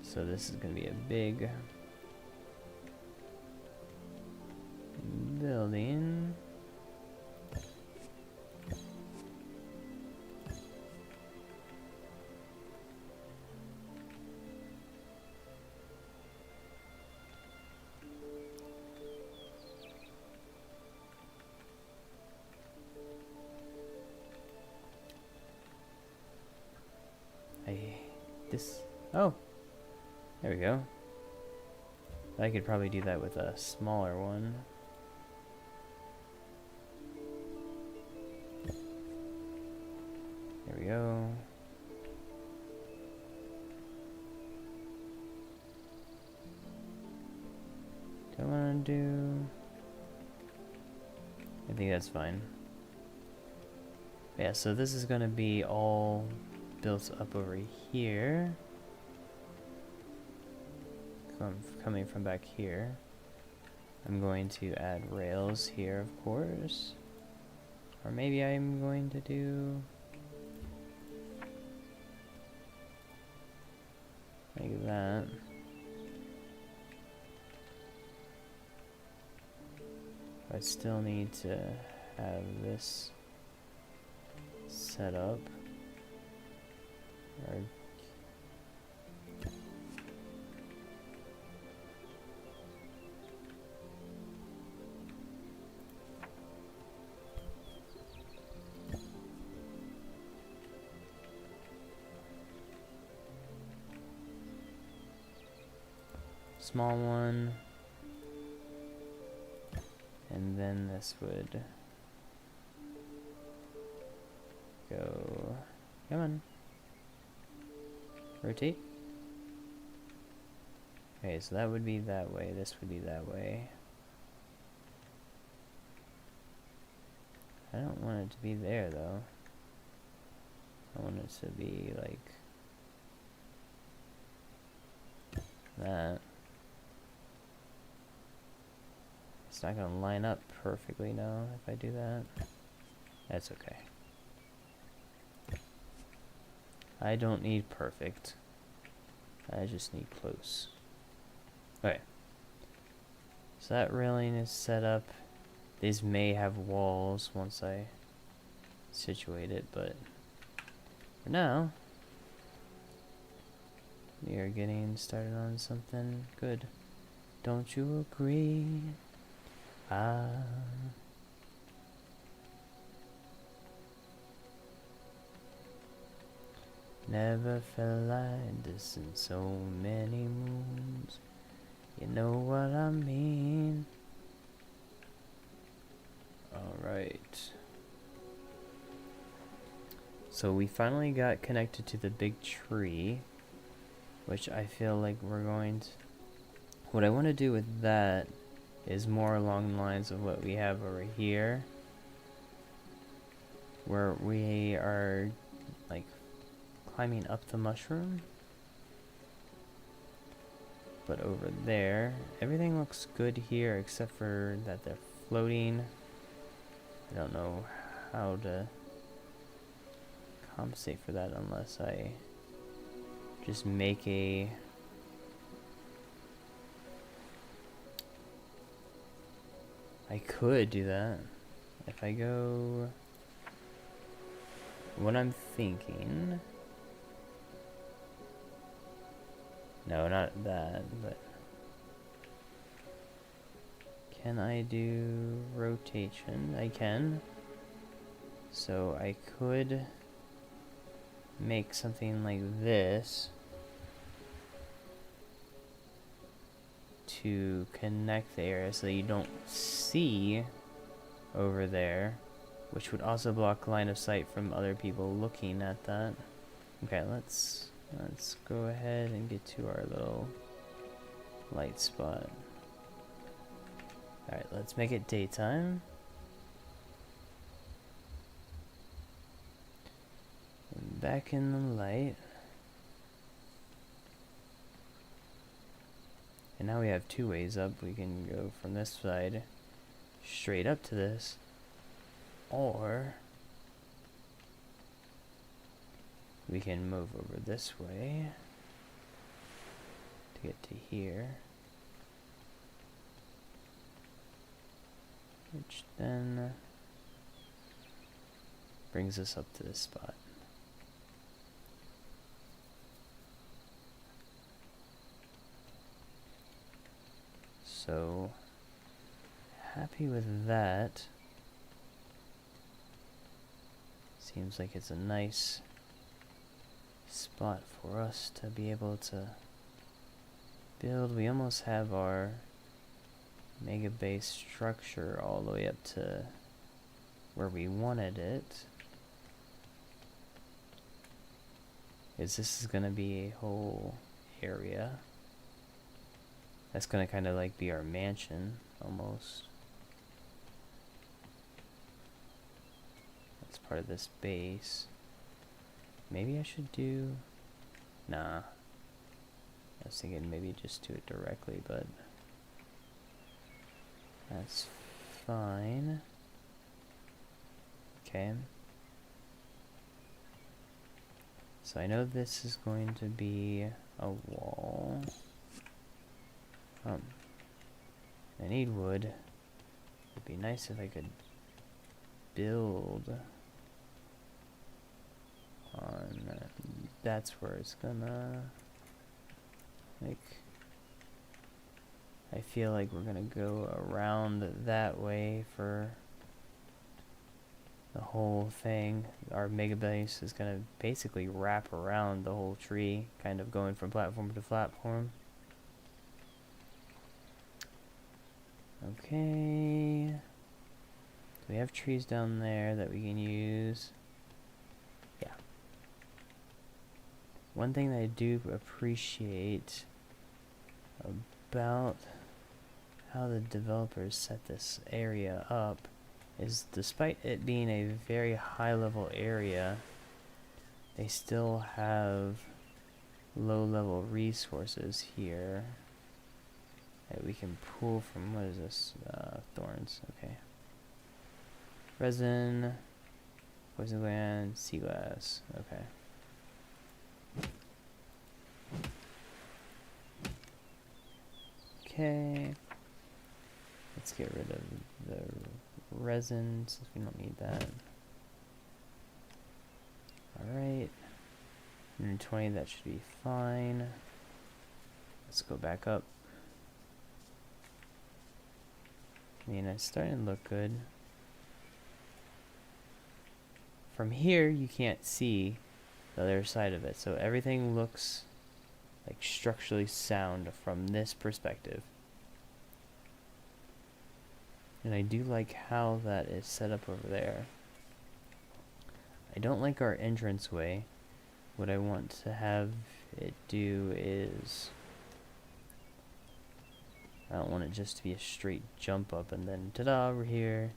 So this is going to be a big building. Oh. There we go. I could probably do that with a smaller one. There we go. Don't want to do... I think that's fine. Yeah, so this is going to be all built up over here. Coming from back here. I'm going to add rails here, of course. Or maybe I'm going to do... like that. I still need to have this set up. Or small one, and then this would go, come on, rotate. Okay, so that would be that way, this would be that way. I don't want it to be there though. I want it to be like that. It's not going to line up perfectly now if I do that. That's okay. I don't need perfect. I just need close. Okay. So that railing is set up. These may have walls once I situate it, but for now, we are getting started on something good. Don't you agree? Ah. Never felt like this in so many moons. You know what I mean? Alright. So we finally got connected to the big tree, which I feel like we're going to... What I want to do with that is more along the lines of what we have over here, where we are like climbing up the mushroom. But over there, everything looks good here except for that they're floating. I don't know how to compensate for that unless I just make a... I could do that. If I go... What I'm thinking... No, not that, but... Can I do rotation? I can. So I could make something like this to connect the area so that you don't see over there, which would also block line of sight from other people looking at that. Okay, let's go ahead and get to our little light spot. Alright, let's make it daytime. And back in the light. And now we have two ways up. We can go from this side straight up to this, or we can move over this way to get to here, which then brings us up to this spot. So happy with that. Seems like it's a nice spot for us to be able to build. We almost have our mega base structure all the way up to where we wanted it. This is gonna be a whole area. That's gonna kind of like be our mansion almost. That's part of this base. Maybe I should do... Nah. I was thinking maybe just do it directly, but that's fine. Okay. So I know this is going to be a wall. I need wood. It'd be nice if I could build on... That's where it's gonna... Like... I feel like we're gonna go around that way for the whole thing. Our mega base is gonna basically wrap around the whole tree, kind of going from platform to platform. Okay. So we have trees down there that we can use. Yeah. One thing that I do appreciate about how the developers set this area up is, despite it being a very high level area, they still have low level resources here that we can pull from. What is this? Thorns. Okay. Resin, poison gland, sea glass. Okay. okay. Let's get rid of the resin since we don't need that. Alright. 120, that should be fine. Let's go back up. I mean, it's starting to look good. From here, you can't see the other side of it, so everything looks like structurally sound from this perspective. And I do like how that is set up over there. I don't like our entranceway. What I want to have it do is, I don't want it just to be a straight jump up and then ta-da, we're here.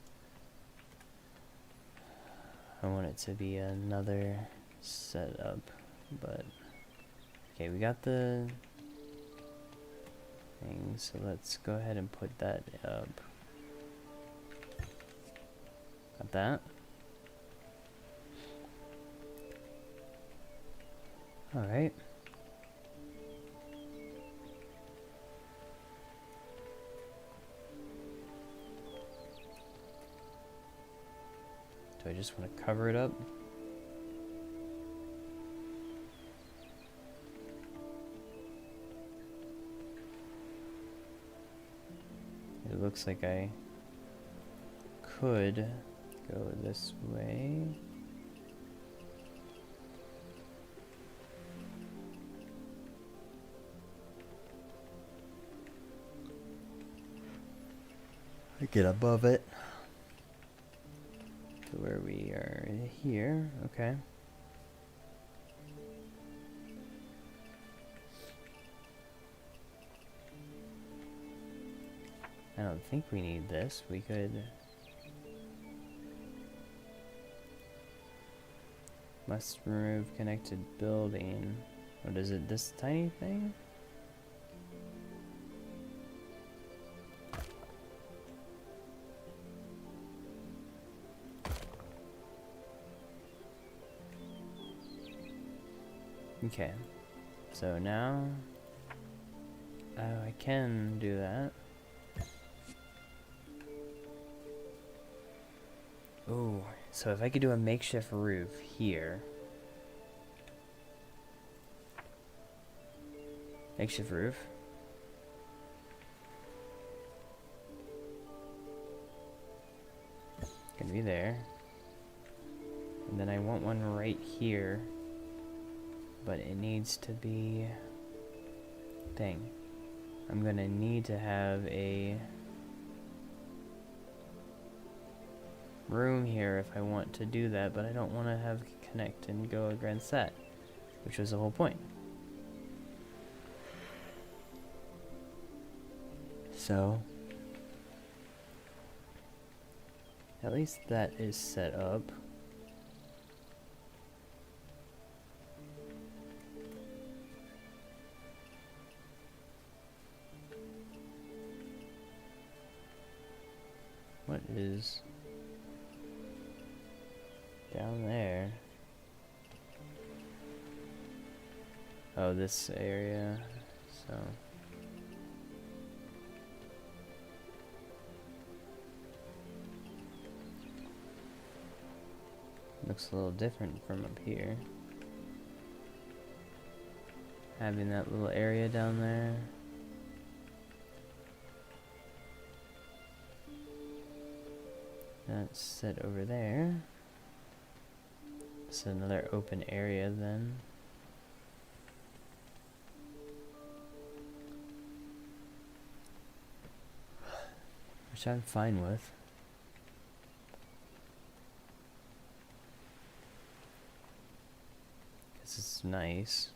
I want it to be another setup, but okay, we got the thing, so let's go ahead and put that up. Got that. Alright. Do I just want to cover it up? It looks like I could go this way. I get above it to where we are here. Okay. I don't think we need this. We could must remove connected building. What is it? This tiny thing? Okay, so now, oh, I can do that. Ooh, so if I could do a makeshift roof here. Makeshift roof. Gonna be there. And then I want one right here. But it needs to be, dang, I'm gonna need to have a room here if I want to do that, but I don't want to have connect and go against that, which was the whole point. So at least that is set up. What is down there? Oh, this area, so. Looks a little different from up here. Having that little area down there. That's set over there. It's another open area then. Which I'm fine with. Because it's nice.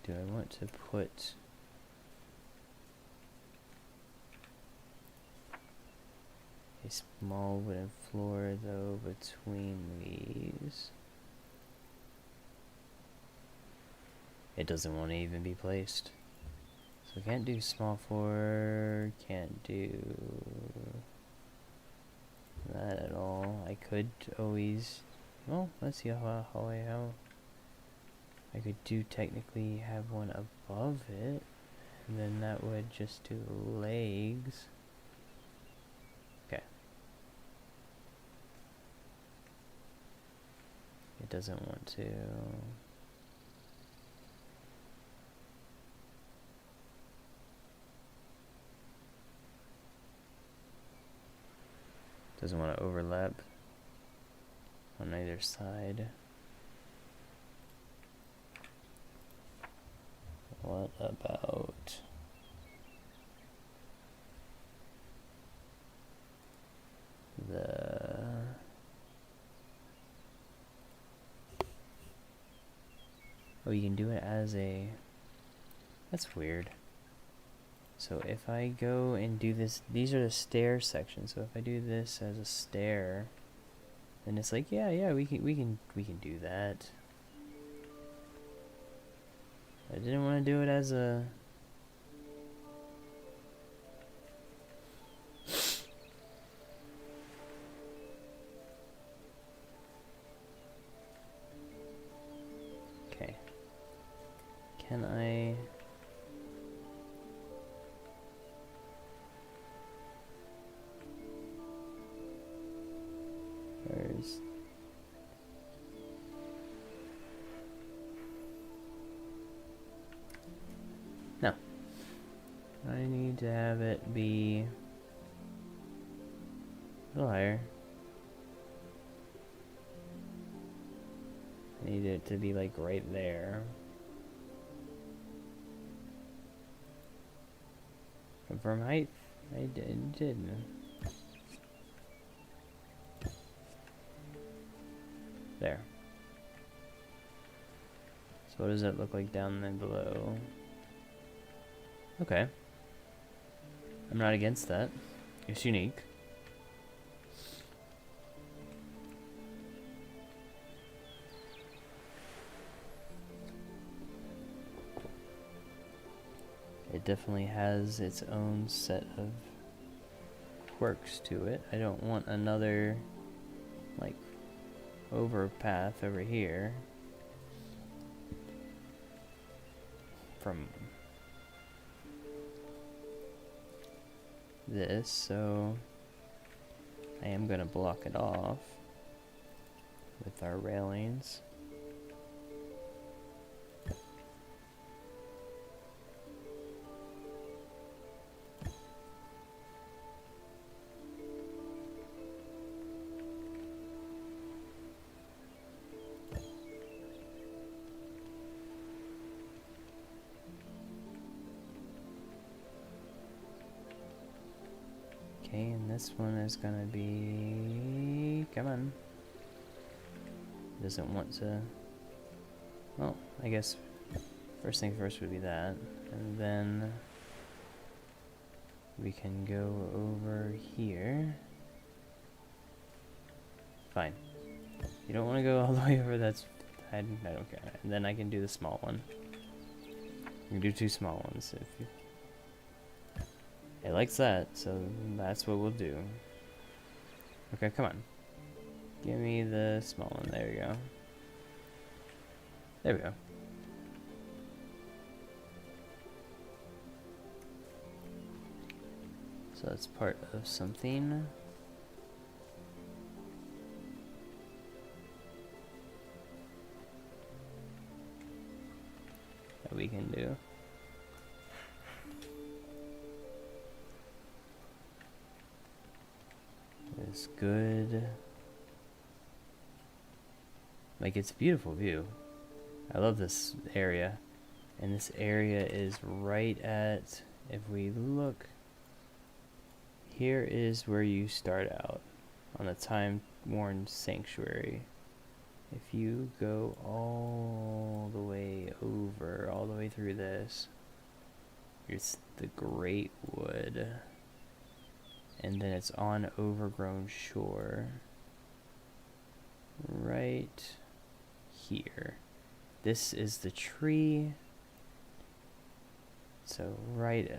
Do I want to put a small wooden floor though between these? It doesn't want to even be placed. So can't do small floor, can't do that at all. I could always, well, let's see how I could do technically have one above it, and then that would just do legs. Okay. It doesn't want to. Doesn't want to overlap on either side. What about the... Oh, you can do it as a... That's weird. So if I go and do this, these are the stair sections. So if I do this as a stair, then it's like, yeah, we can do that. I didn't want to do it as a... Okay. Can I... Where's... No. I need to have it be a little higher. I need it to be like right there. Confirm height? I didn't. There. So what does that look like down there below? Okay. I'm not against that. It's unique. It definitely has its own set of quirks to it. I don't want another, like, overpath over here from this, so I am going to block it off with our railings. Okay, and this one is gonna be... Come on. Doesn't want to... Well, I guess first thing first would be that. And then we can go over here. Fine. You don't want to go all the way over, that's... I don't care. And then I can do the small one. You can do two small ones if you... It likes that, so that's what we'll do. Okay, come on. Give me the small one. There you go. There we go. So that's part of something. That we can do. Is good. Like, it's a beautiful view. I love this area. And this area is right at, if we look, here is where you start out on the time-worn sanctuary. If you go all the way over, all the way through this, it's the Great Wood. And then it's on overgrown shore. Right here. This is the tree. So right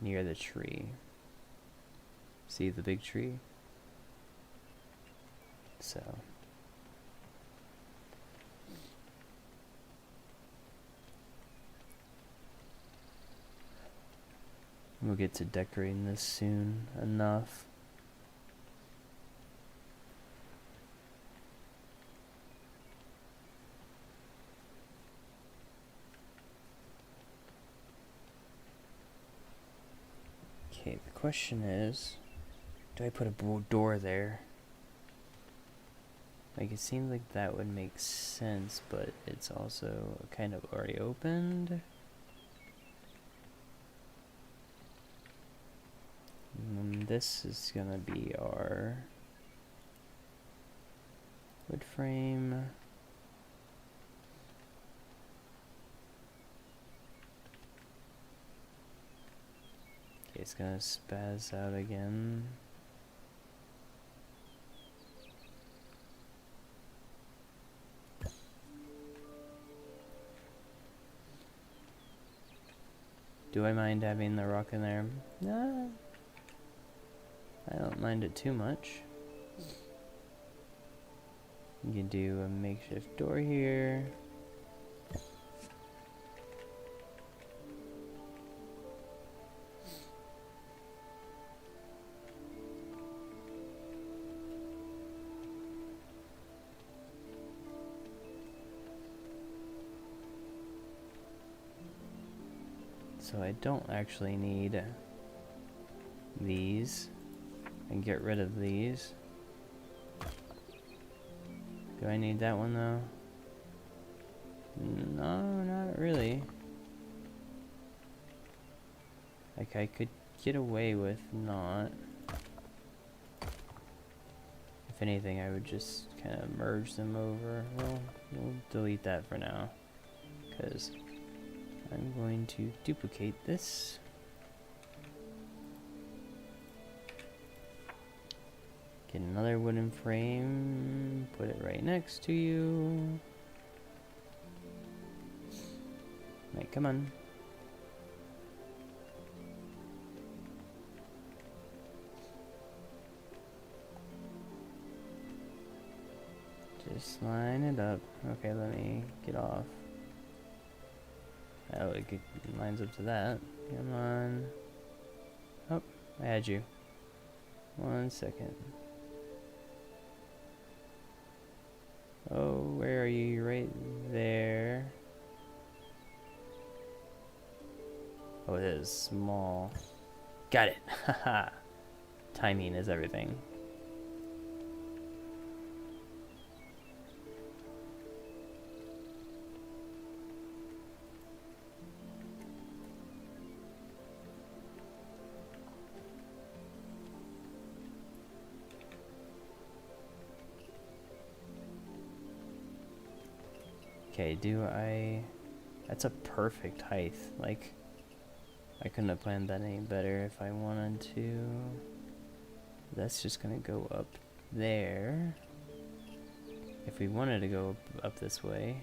near the tree. See the big tree? So We'll get to decorating this soon enough. Okay, the question is, do I put a door there? Like, it seems like that would make sense, but it's also kind of already opened. This is gonna be our wood frame. Okay, it's gonna spaz out again. Do I mind having the rock in there? Nah, I don't mind it too much. You can do a makeshift door here. So I don't actually need these. And get rid of these. Do I need that one though? No, not really. Like, I could get away with not. If anything, I would just kind of merge them over. Well, we'll delete that for now, because I'm going to duplicate this. Get another wooden frame, put it right next to you. Right, come on. Just line it up. Okay, let me get off. Oh, it lines up to that. Come on. Oh, I had you. 1 second. Oh, where are you? You're right there. Oh, it is small. Got it. Haha. Timing is everything. Okay, that's a perfect height. Like, I couldn't have planned that any better if I wanted to. That's just gonna go up there. If we wanted to go up this way.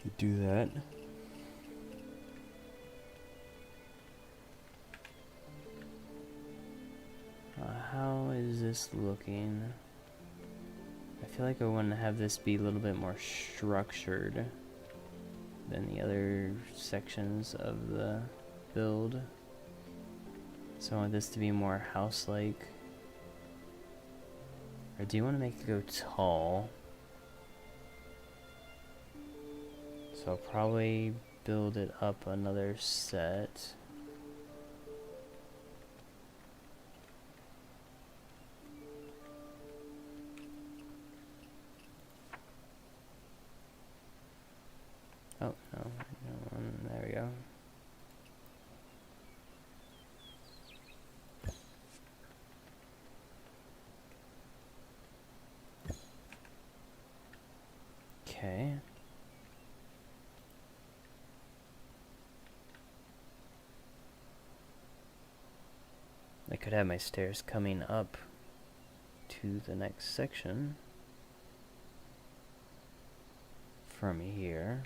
You do that. How is this looking? I feel like I want to have this be a little bit more structured than the other sections of the build. So I want this to be more house-like. Or do you want to make it go tall? So I'll probably build it up another set. Oh, no, there we go. Okay. I could have my stairs coming up to the next section from here.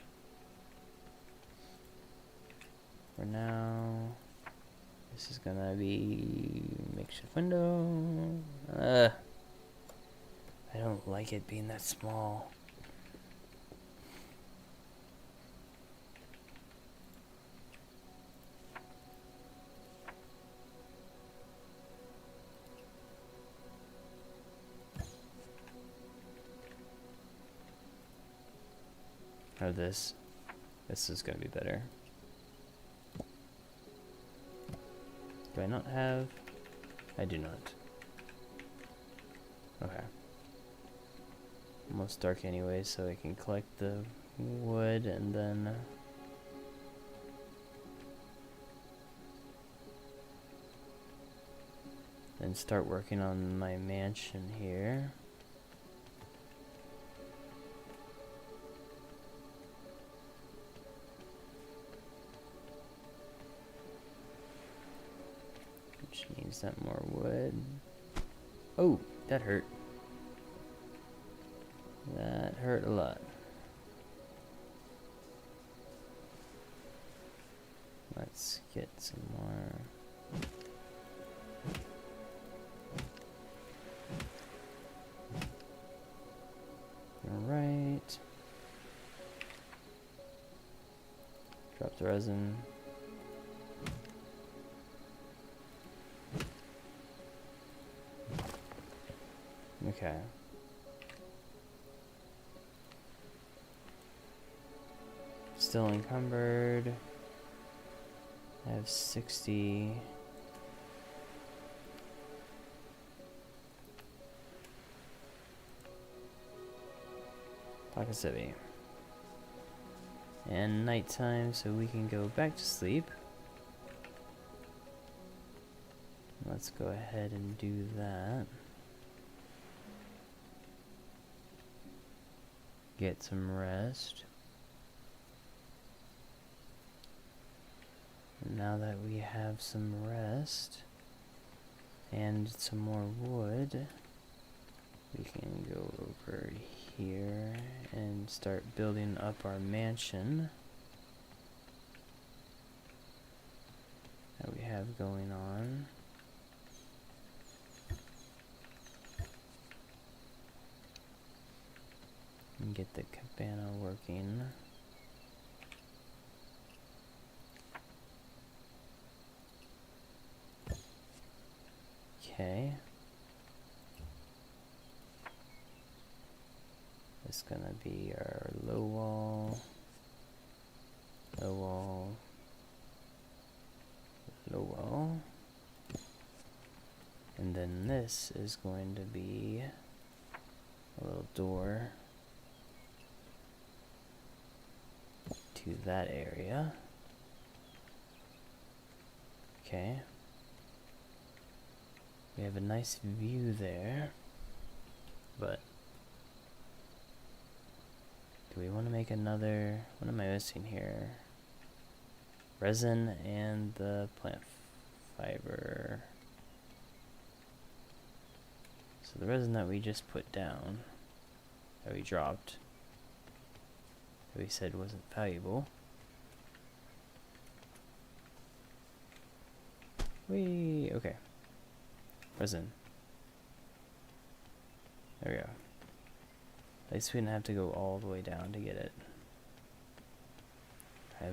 For now, this is gonna be makeshift window. I don't like it being that small. Or this. This is gonna be better. Do I not have? I do not. Okay. Almost dark anyway, so I can collect the wood and then start working on my mansion here. Which needs that more wood. Oh, that hurt. That hurt a lot. Let's get some more. Alright. Drop the resin. Okay. Still encumbered. I have 60. Pocket city. And nighttime, so we can go back to sleep. Let's go ahead and do that. Get some rest. And now that we have some rest and some more wood, we can go over here and start building up our mansion that we have going on. And get the cabana working. Okay. This is gonna be our low wall, low wall, low wall. And then this is going to be a little door to that area. Okay. We have a nice view there, but do we want to make another? What am I missing here? Resin and the plant fiber. So the resin that we just put down, that we dropped, that we said wasn't valuable. Okay. Resin. There we go. At least we didn't have to go all the way down to get it. I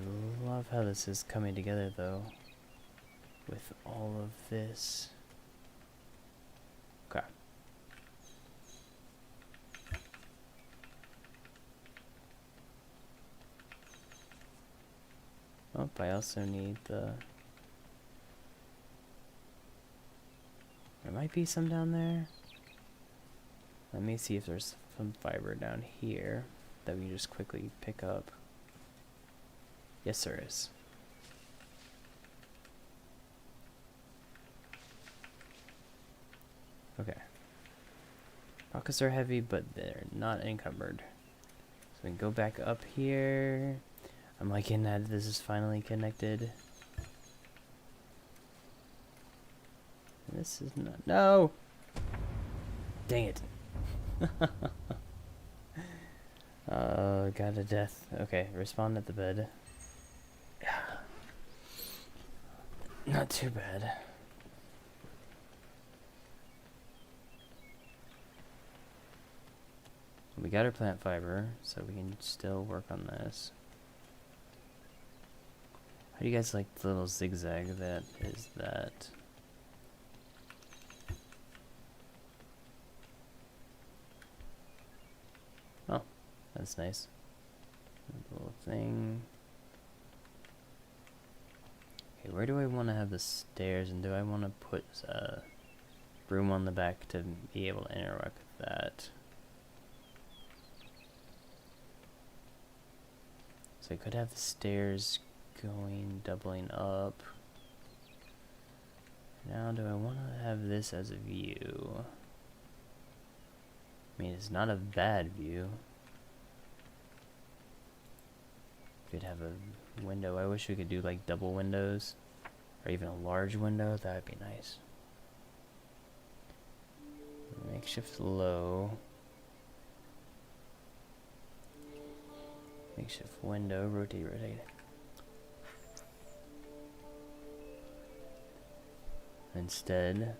love how this is coming together though, with all of this. Okay. Oh, I also need the... There might be some down there. Let me see if there's some fiber down here that we just quickly pick up. Yes, there is. Okay. Pockets are heavy, but they're not encumbered. So we can go back up here. I'm liking that this is finally connected. This is not... No! Dang it. God to death. Okay, respawn at the bed. Not too bad. We got our plant fiber, so we can still work on this. How do you guys like the little zigzag that is that? Oh, that's nice. Little thing. Okay, where do I want to have the stairs, and do I want to put room on the back to be able to interact with that? So I could have the stairs going, doubling up. Now, do I want to have this as a view? I mean, it's not a bad view. Could have a window. I wish we could do like double windows, or even a large window. That would be nice. Makeshift low. Makeshift window. Rotate, rotate. Instead,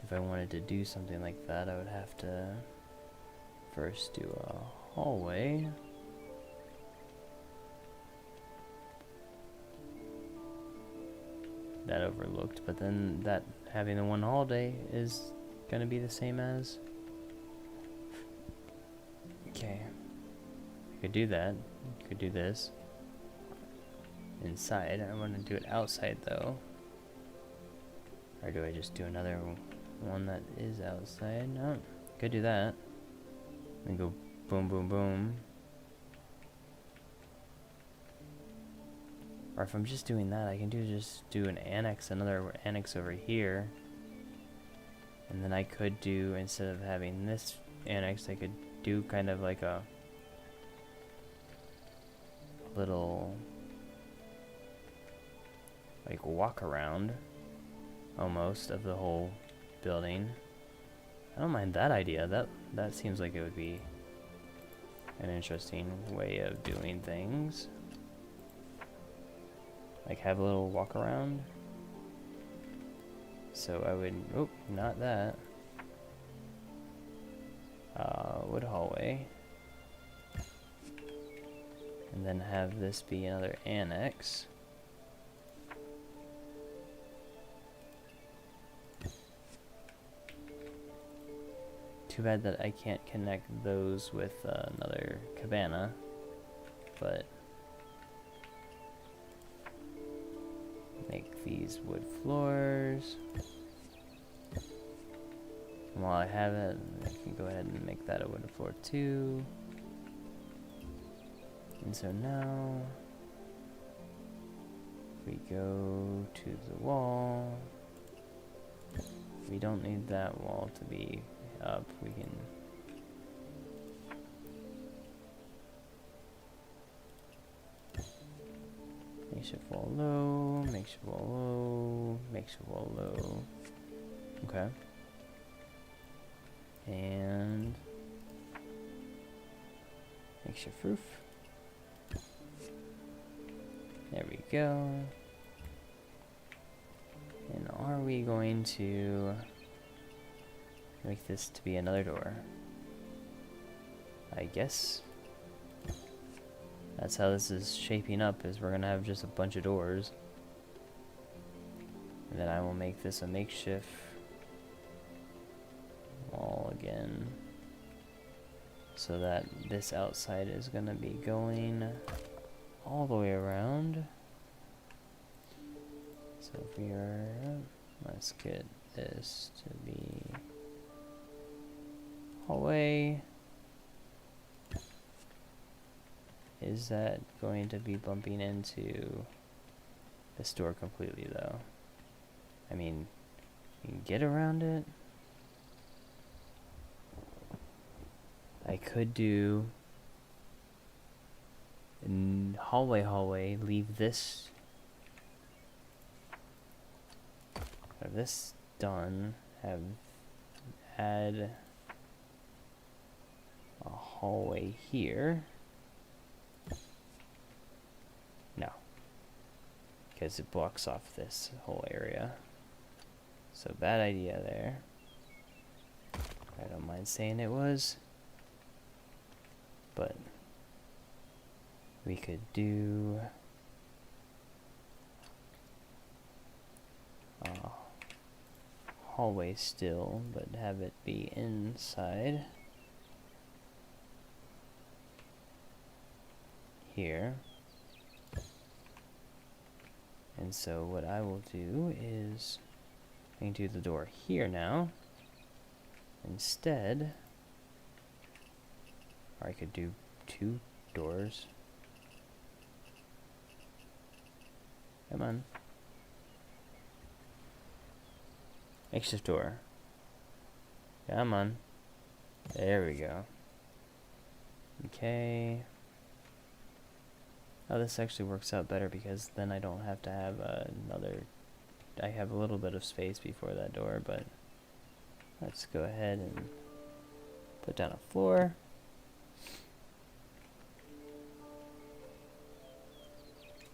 if I wanted to do something like that, I would have to first do a hallway. That overlooked, but then that having the one hallway is gonna be the same as. Okay. I could do that. Could do this. Inside. I want to do it outside though. Or do I just do another one that is outside? No. Could do that. And go boom, boom, boom. Or if I'm just doing that, I can just do an annex, another annex over here. And then I could do, instead of having this annex, I could do kind of like a little like walk around almost of the whole building. I don't mind that idea. That seems like it would be an interesting way of doing things. Like have a little walk around. So I would, oh, not that. Wood hallway. And then have this be another annex. Too bad that I can't connect those with another cabana, but make these wood floors. And while I have it, I can go ahead and make that a wood floor too. And so now we go to the wall. We don't need that wall to be up. We can makeshift wall low, makeshift wall low, makeshift wall low. Okay. And makeshift roof. There we go. And are we going to make this to be another door? I guess that's how this is shaping up, is we're gonna have just a bunch of doors. And then I will make this a makeshift wall again, so that this outside is gonna be going all the way around. So if we are, let's get this to be hallway. Is that going to be bumping into this door completely though? I mean, you can get around it. I could do hallway, leave this, have this done, add a hallway here. No, because it blocks off this whole area. So bad idea there. I don't mind saying it was, but we could do hallway still, but have it be inside here. And so what I will do is I can do the door here now. Instead, or I could do 2 doors. Come on. Makeshift door. Come on. There we go. Okay. Oh, this actually works out better because then I don't have to have another... I have a little bit of space before that door, but let's go ahead and put down a floor.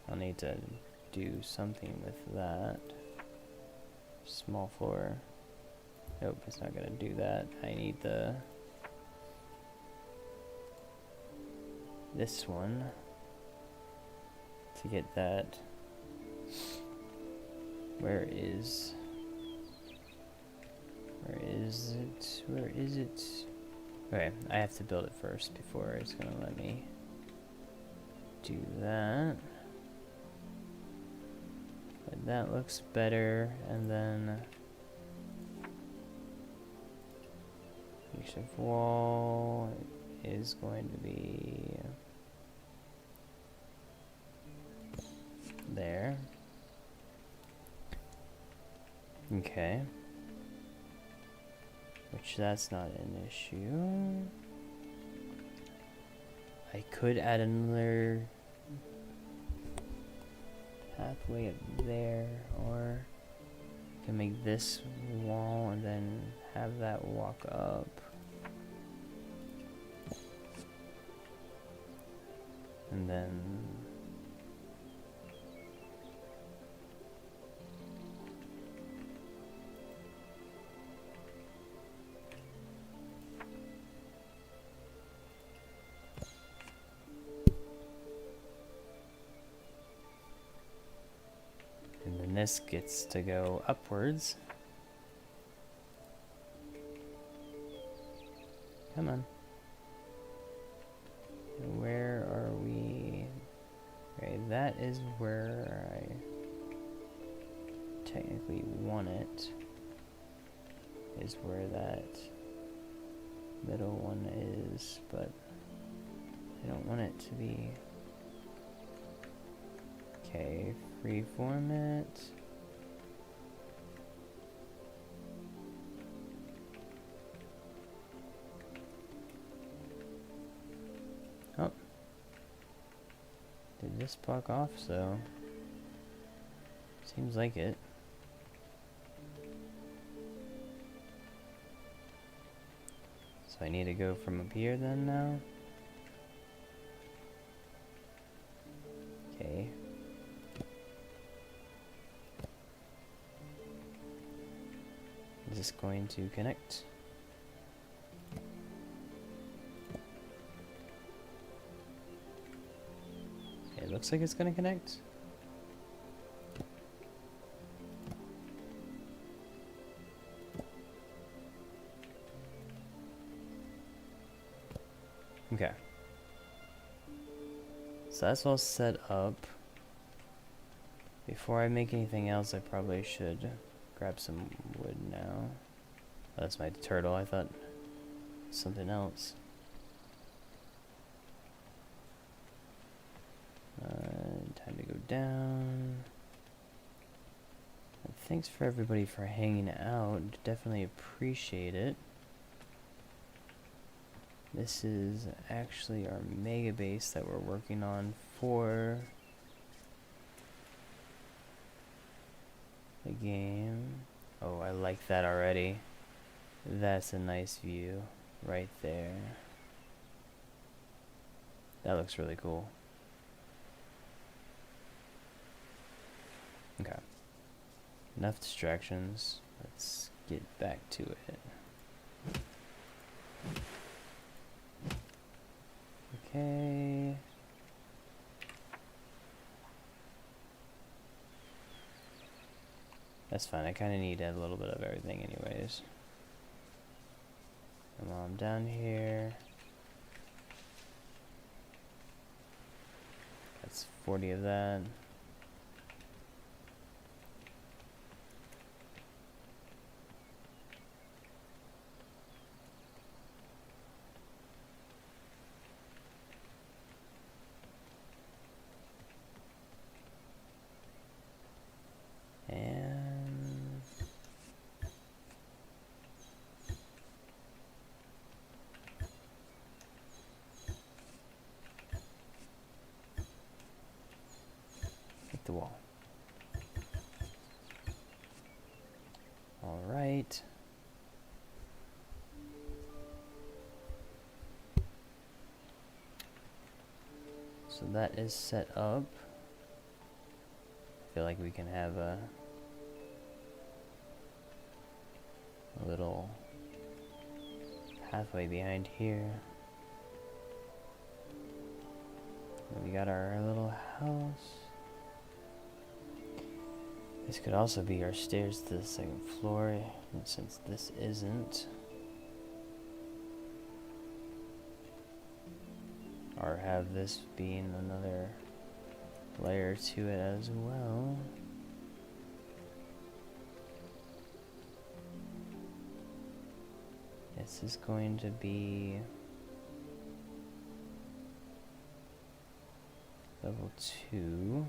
I'll need to do something with that. Small floor. Nope, it's not gonna do that. I need this one to get that. Where is it? Where is it? Okay, I have to build it first before it's gonna let me do that. But that looks better, and then makeshift wall is going to be there. Okay. Which that's not an issue. I could add another pathway up there, or I can make this wall and then have that walk up. And then this gets to go upwards. Come on. Where are we? Okay, that is where I technically want it. Is where that middle one is, but I don't want it to be. Okay, freeform it. Oh. Did this block off? So seems like it. So I need to go from up here then now. Okay. Is this going to connect? It looks like it's going to connect. Okay. So that's all set up. Before I make anything else, I probably should grab some wood now. Oh, that's my turtle. I thought something else. Time to go down. And thanks for everybody for hanging out. Definitely appreciate it. This is actually our mega base that we're working on for the game. Oh, I like that already. That's a nice view right there. That looks really cool. Okay. Enough distractions. Let's get back to it. Okay. That's fine. I kind of need a little bit of everything anyways. And while I'm down here, 40 of that. And hit the wall. All right. So that is set up. I feel like we can have a little pathway behind here. And we got our little house. This could also be our stairs to the second floor, and since this isn't, or have this being another layer to it as well. This is going to be level 2.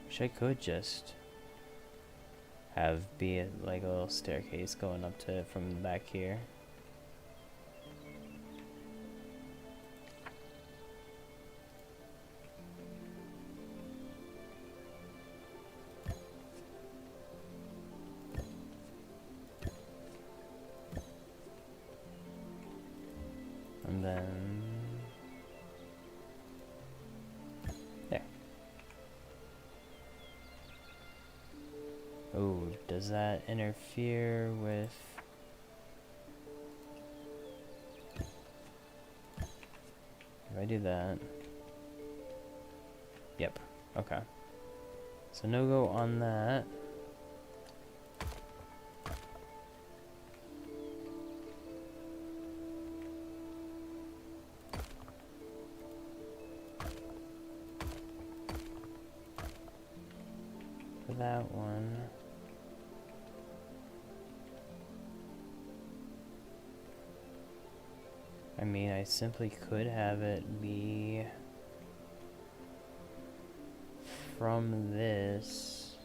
Wish I could just have be like a little staircase going up to it from the back here. And then there. Oh, does that interfere with... If I do that... Yep, okay. So no go on that. For that one. I mean, I simply could have it be from this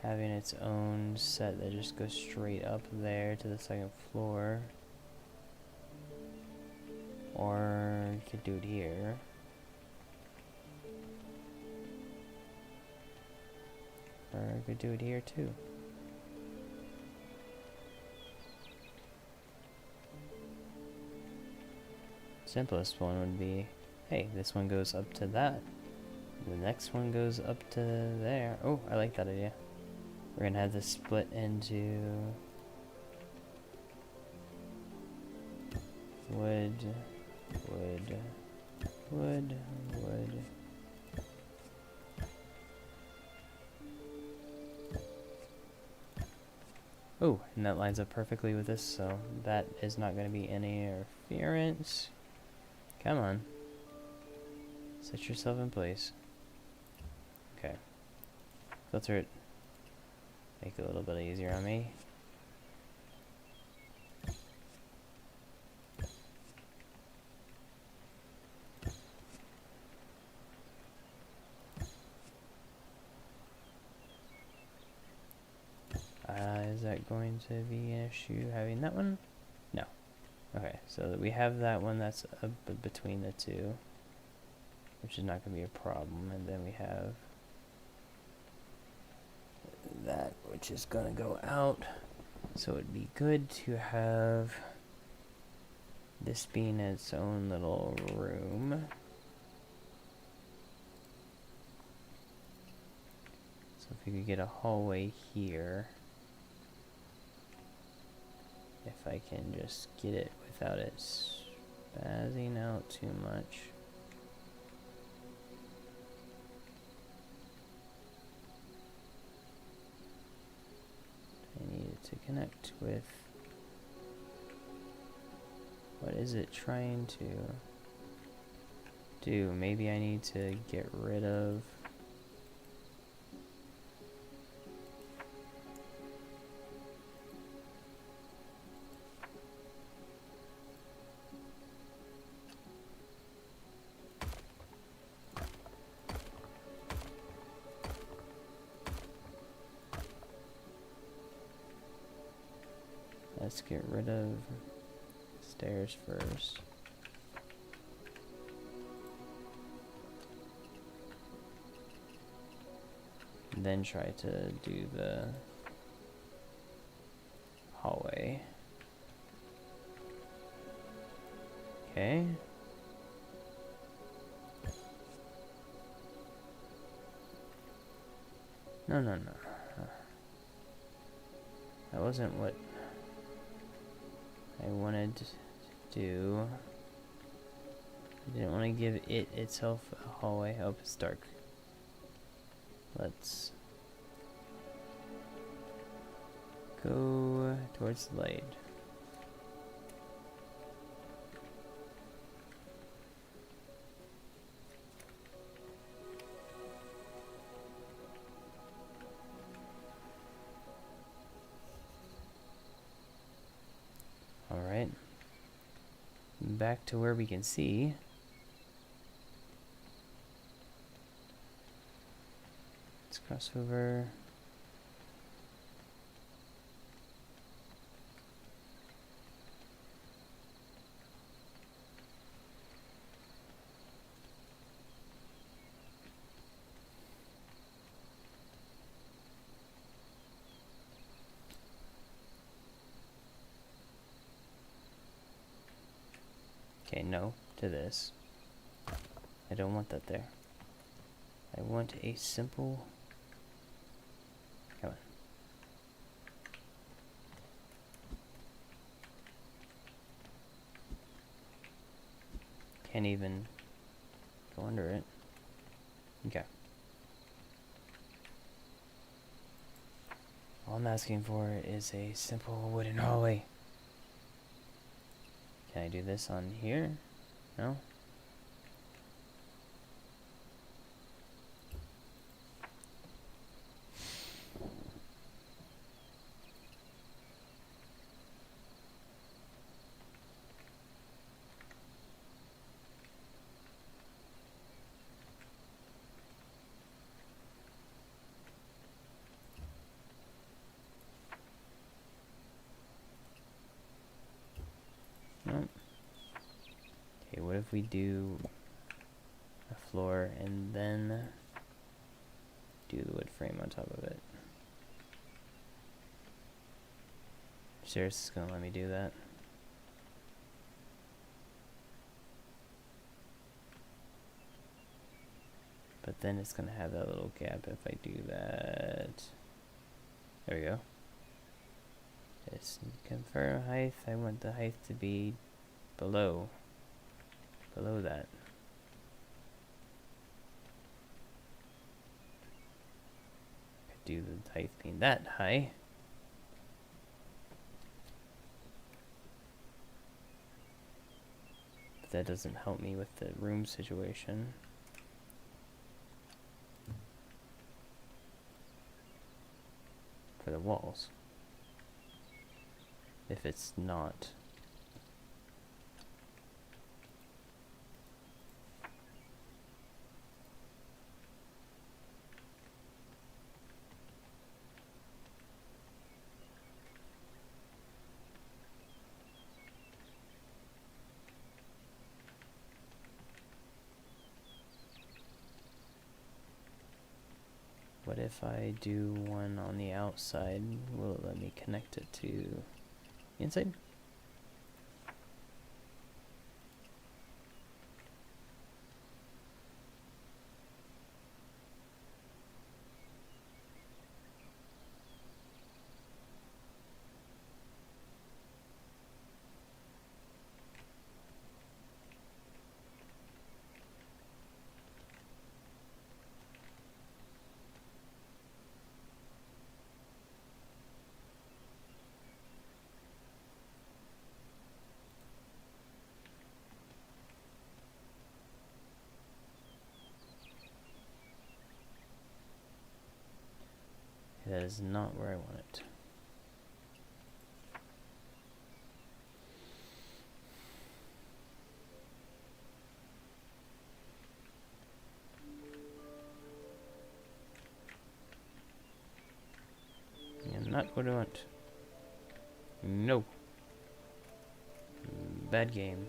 having its own set that just goes straight up there to the second floor, or you could do it here. Or I could do it here too. Simplest one would be, hey, this one goes up to that. The next one goes up to there. Oh, I like that idea. We're gonna have this split into wood, wood, wood, wood. Oh, and that lines up perfectly with this, so that is not going to be any interference. Come on. Set yourself in place. Okay. Filter it. Make it a little bit easier on me. Is that going to be an issue having that one? No. Okay, so we have that one that's between the two, which is not going to be a problem, and then we have that, which is going to go out. So it'd be good to have this being its own little room. So if we could get a hallway here, if I can just get it without it spazzing out too much. to connect with. What is it trying to do? Maybe I need to get rid of. Let's get rid of stairs first. Then try to do the hallway. Okay. No. That wasn't what I wanted to do. I didn't want to give it itself a hallway. Oh, it's dark. Let's go towards the light. Alright. Back to where we can see. Let's cross over. Okay, no to this. I don't want that there. I want a simple... Come on. Can't even go under it. Okay. All I'm asking for is a simple wooden hallway. Can I do this on here? No? Nope. Okay, what if we do a floor and then do the wood frame on top of it? Seriously, it's gonna let me do that? But then it's gonna have that little gap if I do that. There we go. Just confirm height. I want the height to be below that. Could do the height being that high. But that doesn't help me with the room situation. For the walls. If it's not. What if I do one on the outside? Will it let me connect it to the inside? that is not where I want it. Yeah, not what I want. No. Bad game.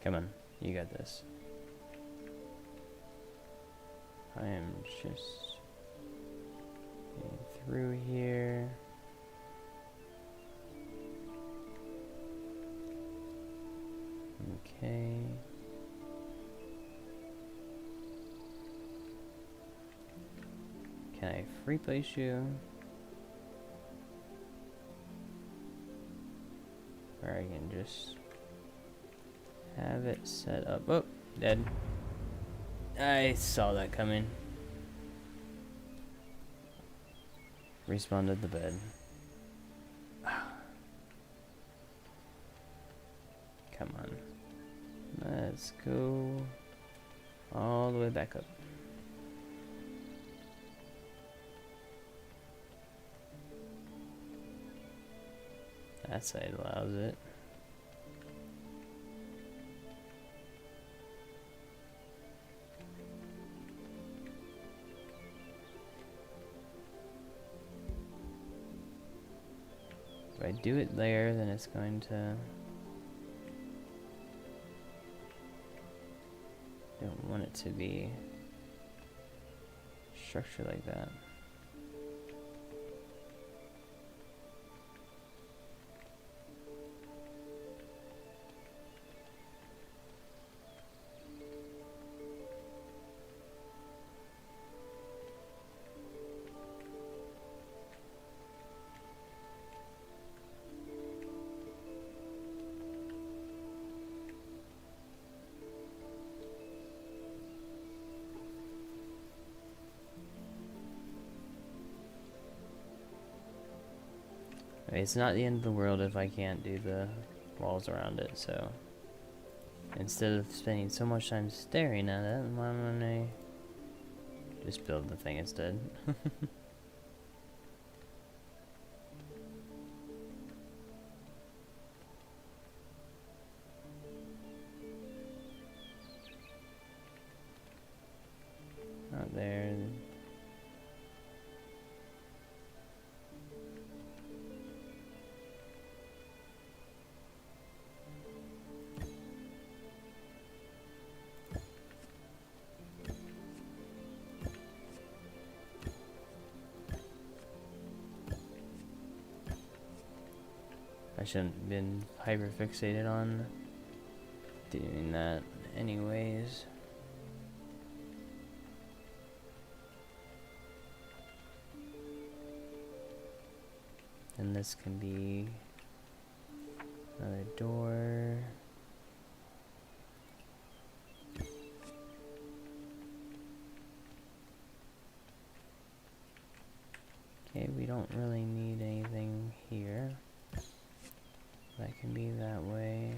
Come on, you got this. I am just getting through here. Okay. Can I free place you? Or I can just have it set up. Oh, dead. I saw that coming. Respawned at the bed. Come on. Let's go all the way back up. That side allows it. If I do it there, then it's going to... Don't want it to be structured like that. It's not the end of the world if I can't do the walls around it, so instead of spending so much time staring at it, why don't I just build the thing instead? Not there. I shouldn't have been hyper fixated on doing that anyways. And this can be another door. Okay, we don't really need anything here. That can be that way.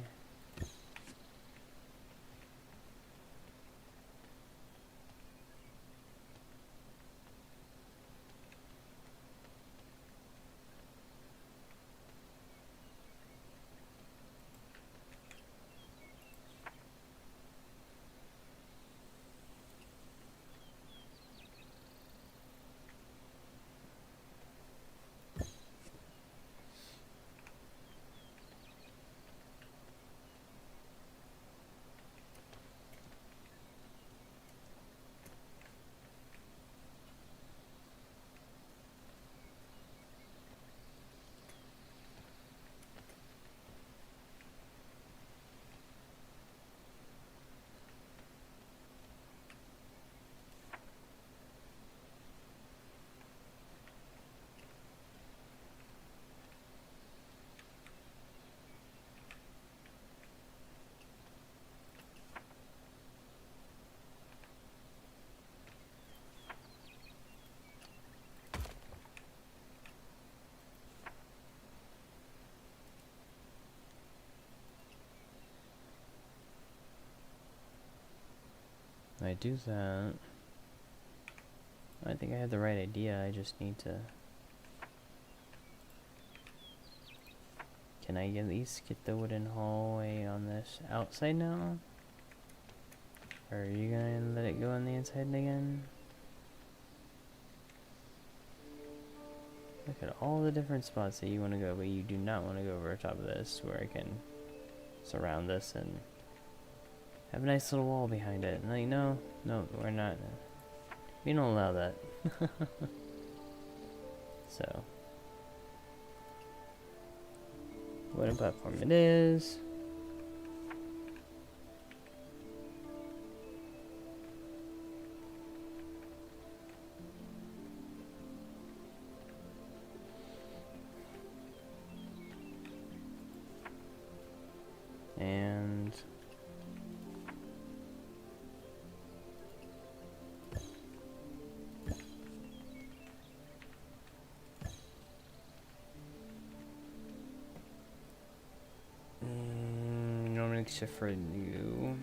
I do that. I think I have the right idea. I just need to... Can I at least get the wooden hallway on this outside now? Or are you gonna let it go on the inside again? Look at all the different spots that you want to go, but you do not want to go over top of this, where I can surround this and have a nice little wall behind it. And like, no, we're not. We don't allow that. So, wooden platform it is. And no mixture for you.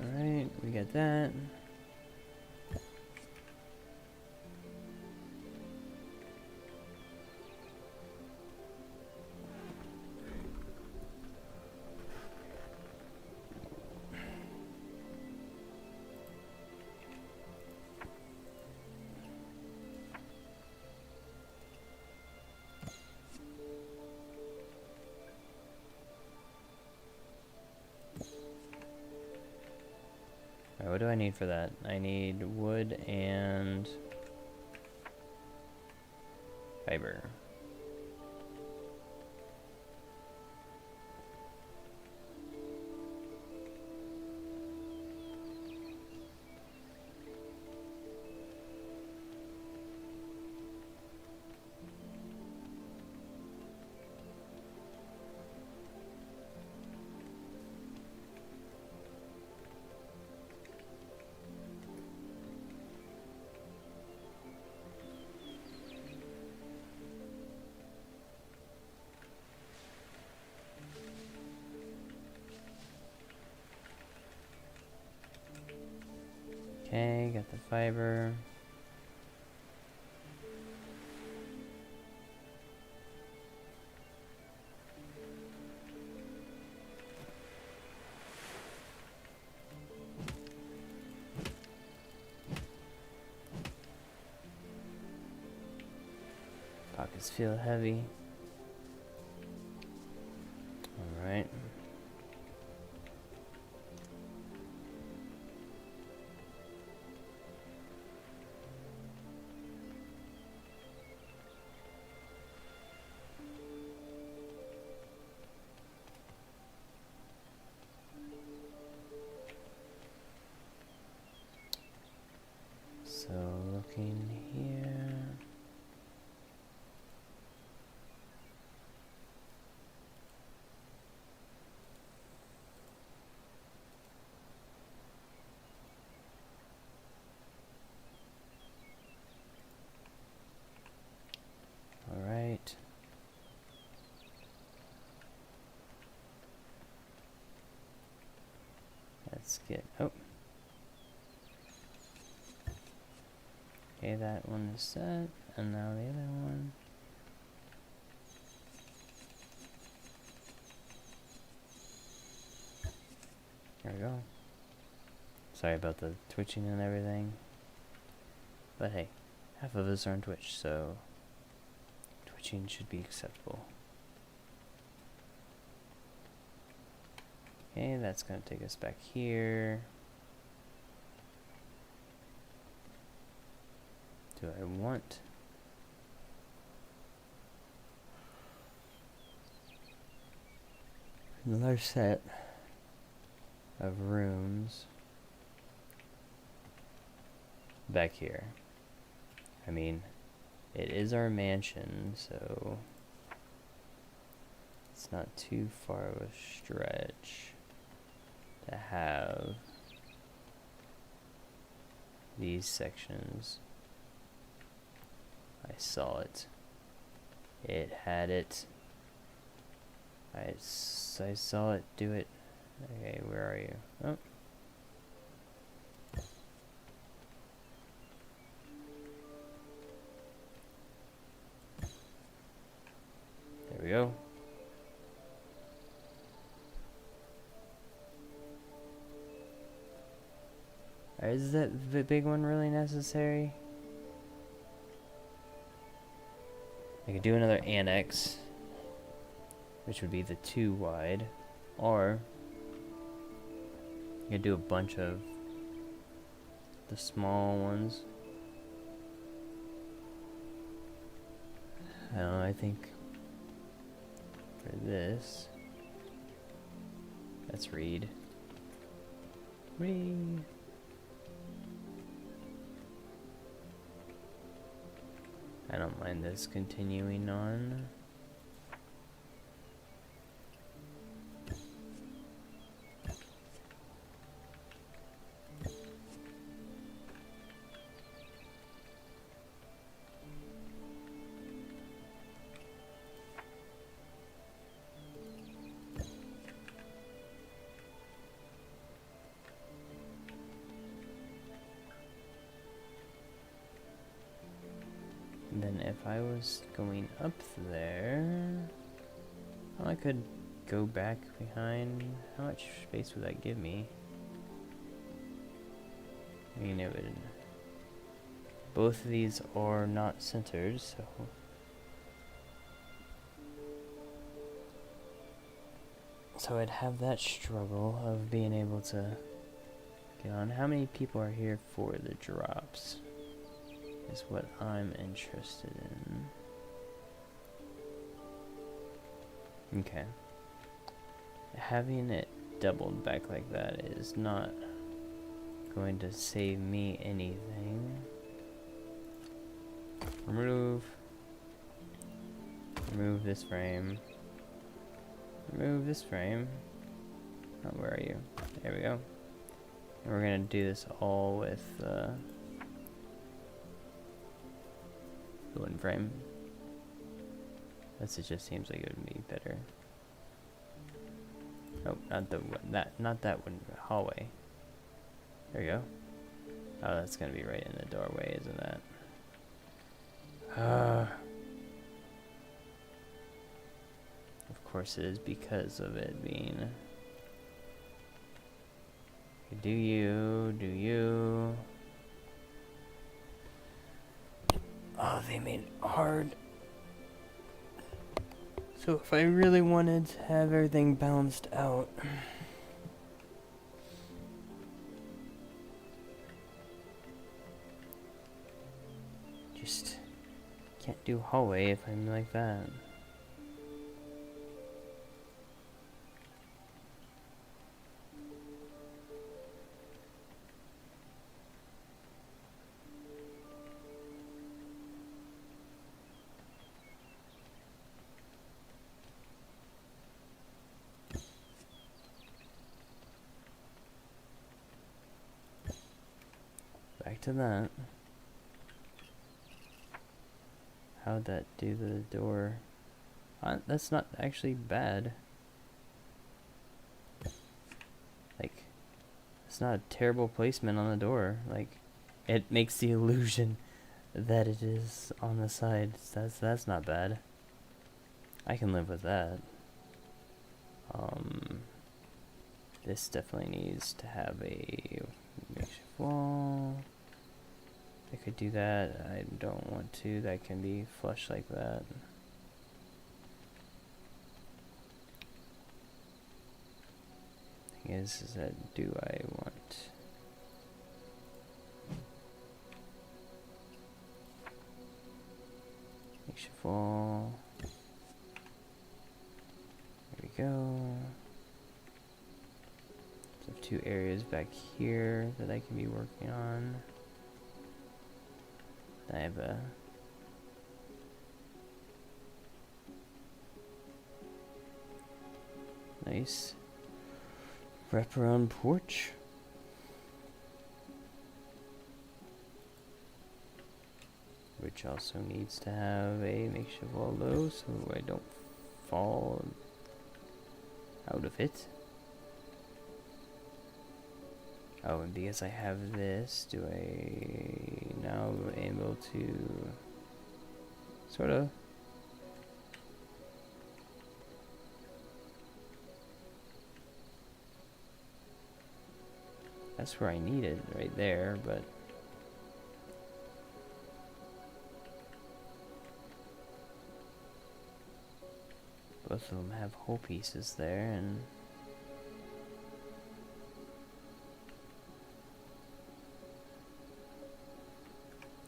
Alright, we got that. What do I need for that? I need wood and fiber. Okay, got the fiber. Pockets feel heavy. Alright. So looking here. All right. Let's get, oh. Okay, that one is set, and now the other one. There we go. Sorry about the twitching and everything. But hey, half of us are on Twitch, so twitching should be acceptable. Okay, that's gonna take us back here. Do I want another set of rooms back here? I mean, it is our mansion, so it's not too far of a stretch to have these sections. I saw it. It had it. I saw it do it. Okay, where are you? Oh. There we go. Is that the big one really necessary? I could do another annex, which would be the 2 wide, or you could do a bunch of the small ones. I think for this, let's read. Read. I don't mind this continuing on. And then if I was going up there, well, I could go back behind. How much space would that give me? I mean, it would. Both of these are not centered, so I'd have that struggle of being able to get on. How many people are here for the drops? Is what I'm interested in. Okay. Having it doubled back like that is not going to save me anything. Remove this frame. Remove this frame. Oh, where are you? There we go. And we're gonna do this all with the wooden frame. It just seems like it would be better. Oh, not that one. Hallway. There you go. Oh, that's gonna be right in the doorway, isn't that? Of course it is, because of it being. Do you? Oh, they made it hard. So if I really wanted to have everything balanced out, just can't do hallway if I'm like that. Back to that. How'd that do the door? That's not actually bad. Like, it's not a terrible placement on the door. Like, it makes the illusion that it is on the side. That's not bad. I can live with that. This definitely needs to have a makeshift wall. I could do that. I don't want to. That can be flush like that. Thing is that do I want makeshift wall? There we go. So 2 areas back here that I can be working on. I have a nice wraparound porch. which also needs to have a makeshift wall low so I don't fall out of it. Oh, and because I have this, do I now able to sort of that's where I need it, right there, but both of them have hole pieces there, and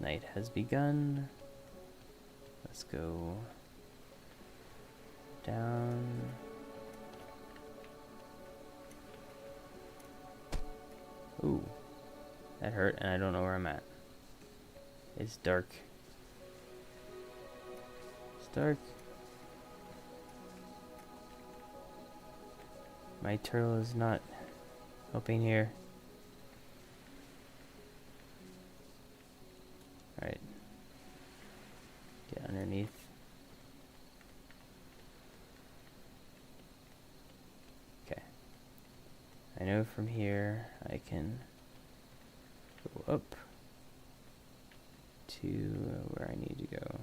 night has begun. Let's go down. Ooh, that hurt, and I don't know where I'm at. It's dark. It's dark. My turtle is not helping here. Alright. Get underneath. Okay. I know from here I can go up to where I need to go.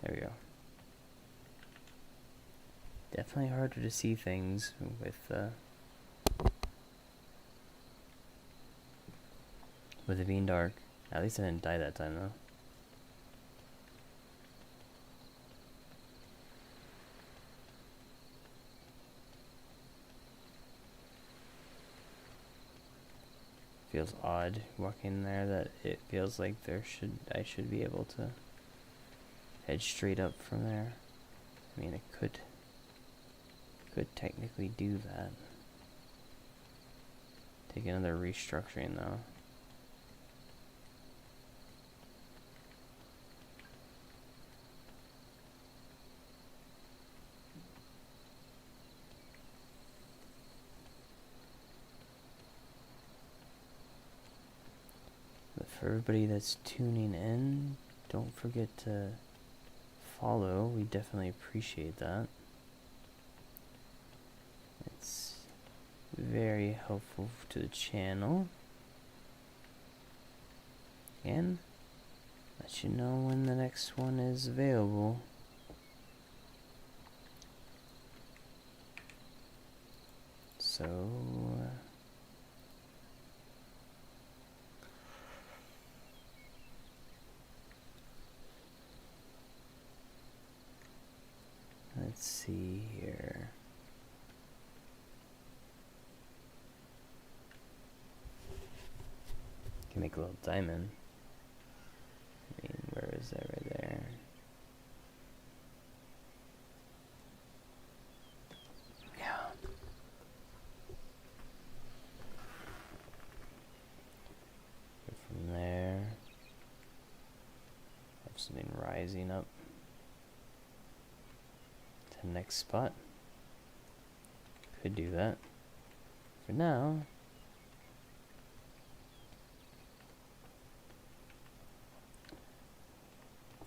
There we go. Definitely harder to see things with it being dark. At least I didn't die that time though. Feels odd walking there, that it feels like I should be able to head straight up from there. I mean, I could technically do that. Take another restructuring though. But for everybody that's tuning in, don't forget to follow. We definitely appreciate that. It's very helpful to the channel. And let you know when the next one is available. So let's see here. Can make a little diamond. I mean, where is that right there? Yeah. Go from there. Have something rising up to the next spot. Could do that. For now,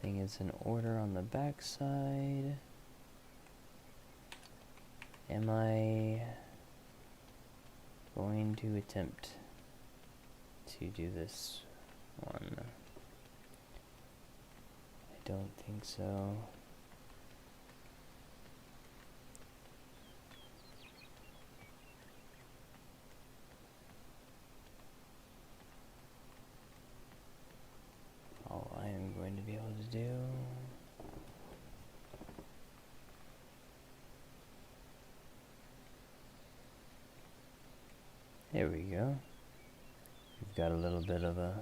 thing is in order on the back side. Am I going to attempt to do this one? I don't think so. All I am going to be able to do there we go. We've got a little bit of a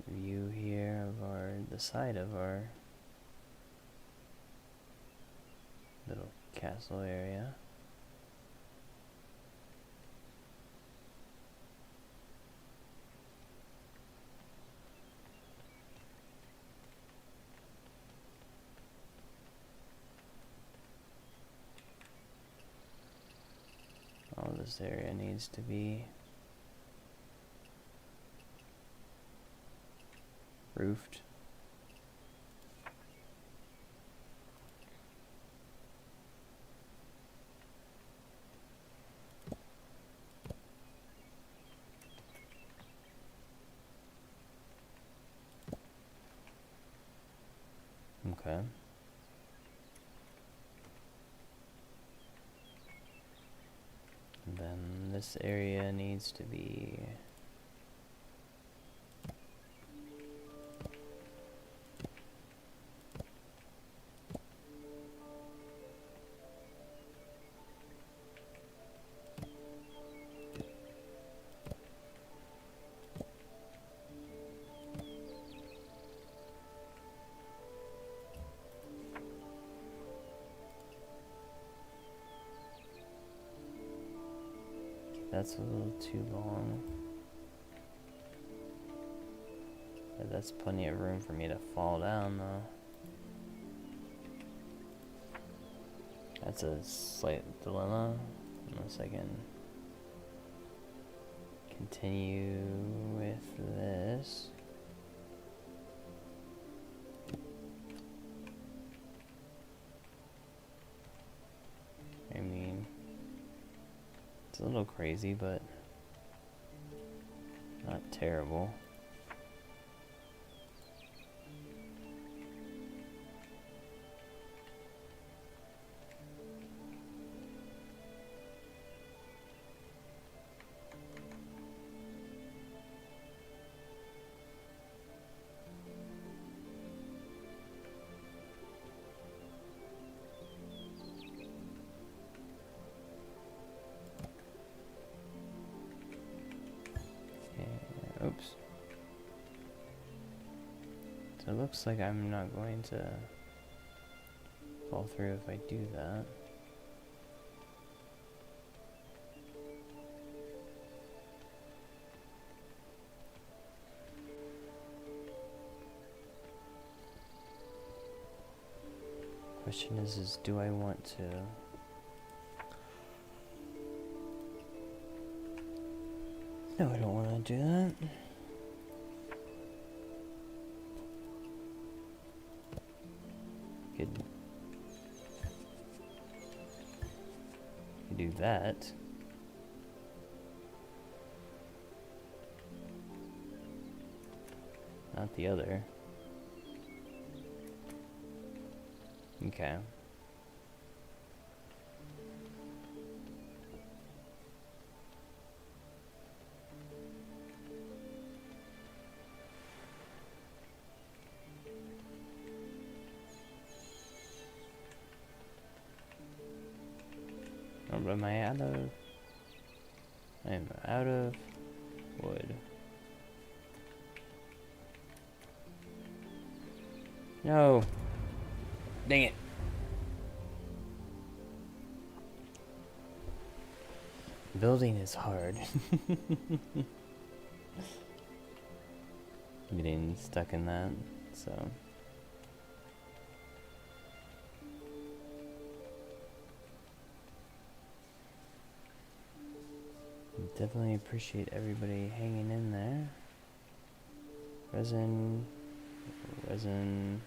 view here of the side of our little castle area. All this this area needs to be roofed. Okay. And then this area needs to be that's a little too long. But that's plenty of room for me to fall down though. That's a slight dilemma, unless I can continue with this. I mean, it's a little crazy, but not terrible. Oops. So it looks like I'm not going to fall through if I do that. Question is do I want to... No, I don't want to do that. Could do that. Not the other. Okay. Or am I out of... I'm out of wood. No! Dang it! Building is hard. Getting stuck in that, so... Definitely appreciate everybody hanging in there. Resin, resin,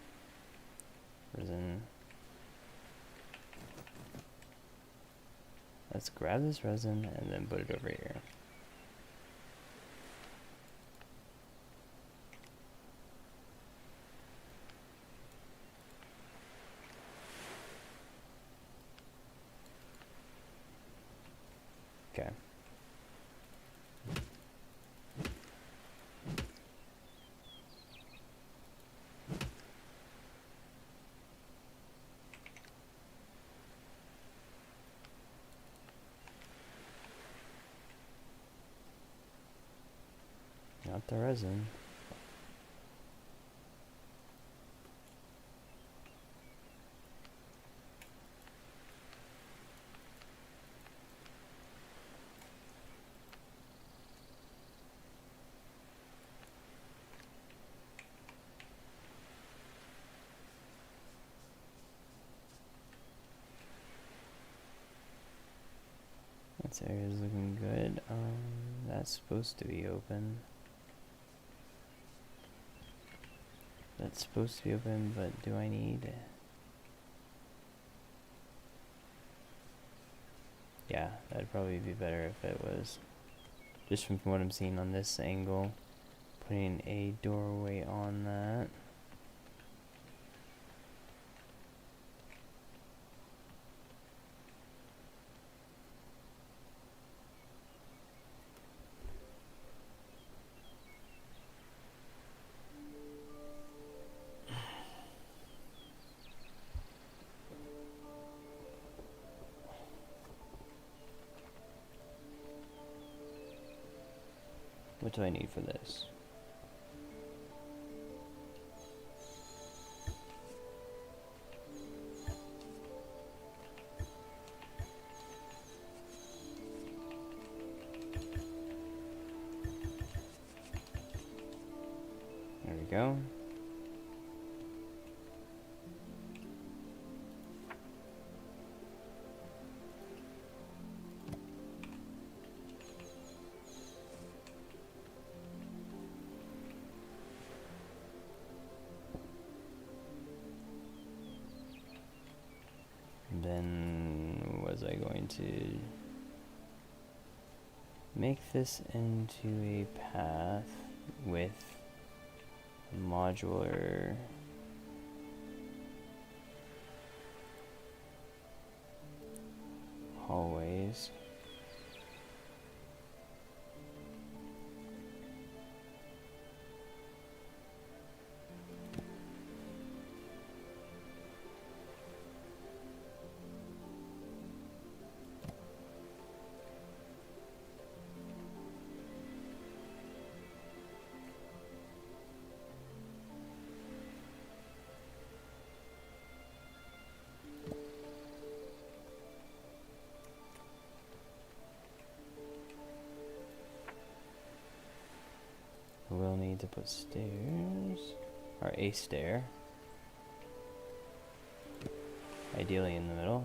resin. Let's grab this resin and then put it over here. Okay. Not the resin. This area is looking good. That's supposed to be open. That's supposed to be open, but do I need... Yeah, that'd probably be better if it was. Just from what I'm seeing on this angle, putting a doorway on that. What do I need for this? There we go. Then was I going to make this into a path with modular hallways? We'll need to put stairs, or a stair, ideally in the middle.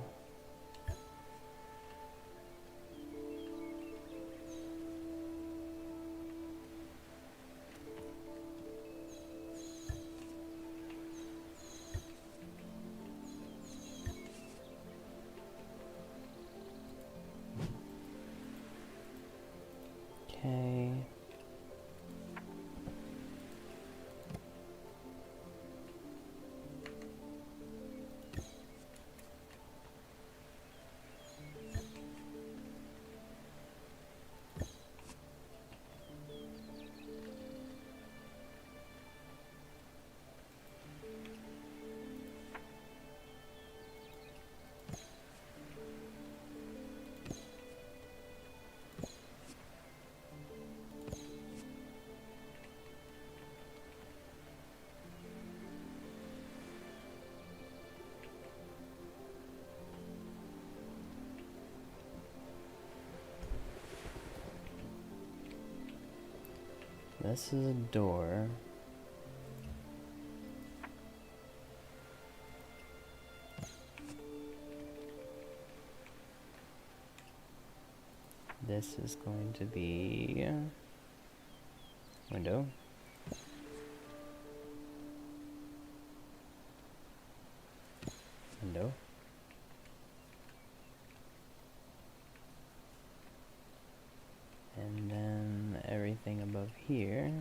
Okay. This is a door. This is going to be window. Window. And then everything above here.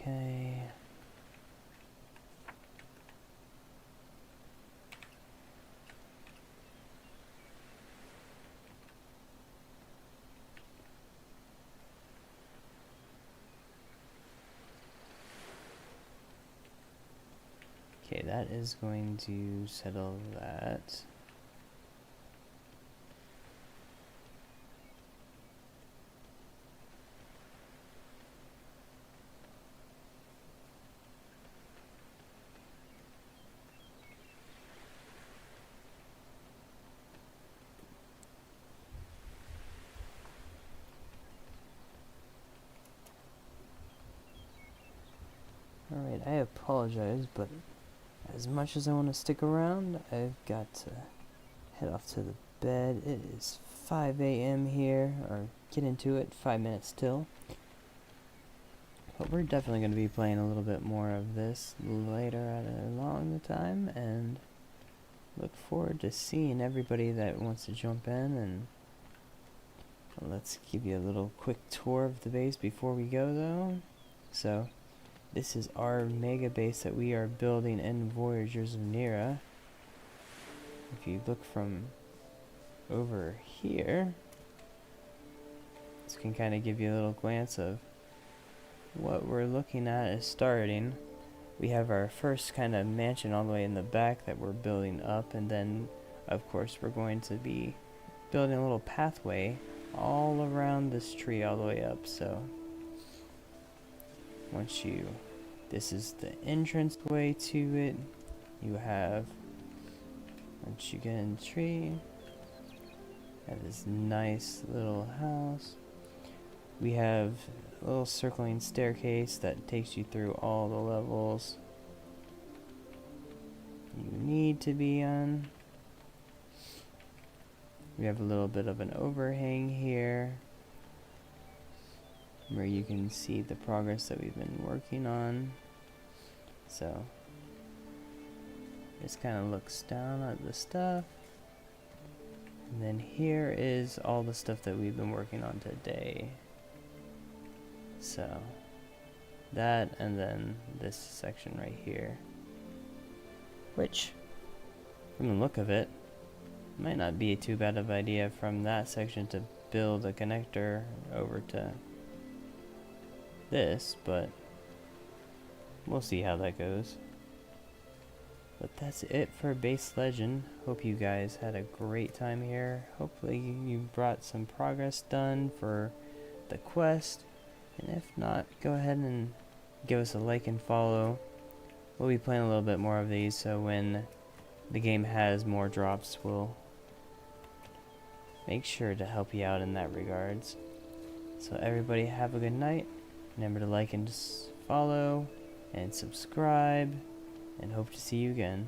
Okay. Okay, that is going to settle that. Alright, I apologize, but as much as I want to stick around, I've got to head off to the bed. It is 5 a.m. here, or get into it, 5 minutes till. But we're definitely going to be playing a little bit more of this later along the time, and look forward to seeing everybody that wants to jump in. And let's give you a little quick tour of the base before we go, though. So, this is our mega base that we are building in Voyagers of Nera. If you look from over here, this can kind of give you a little glance of what we're looking at is starting. We have our first kind of mansion all the way in the back that we're building up, and then of course we're going to be building a little pathway all around this tree all the way up. So this is the entrance way to it. You have, once you get in the tree, have this nice little house. We have a little circling staircase that takes you through all the levels you need to be on. We have a little bit of an overhang here where you can see the progress that we've been working on. So this kind of looks down at the stuff, and then here is all the stuff that we've been working on today. So that, and then this section right here, which from the look of it might not be too bad of an idea from that section to build a connector over to this, but we'll see how that goes. But that's it for Base Legend. Hope you guys had a great time here. Hopefully you brought some progress done for the quest. And if not, go ahead and give us a like and follow. We'll be playing a little bit more of these, so when the game has more drops, we'll make sure to help you out in that regards. So everybody have a good night. Remember to like and follow and subscribe, and hope to see you again.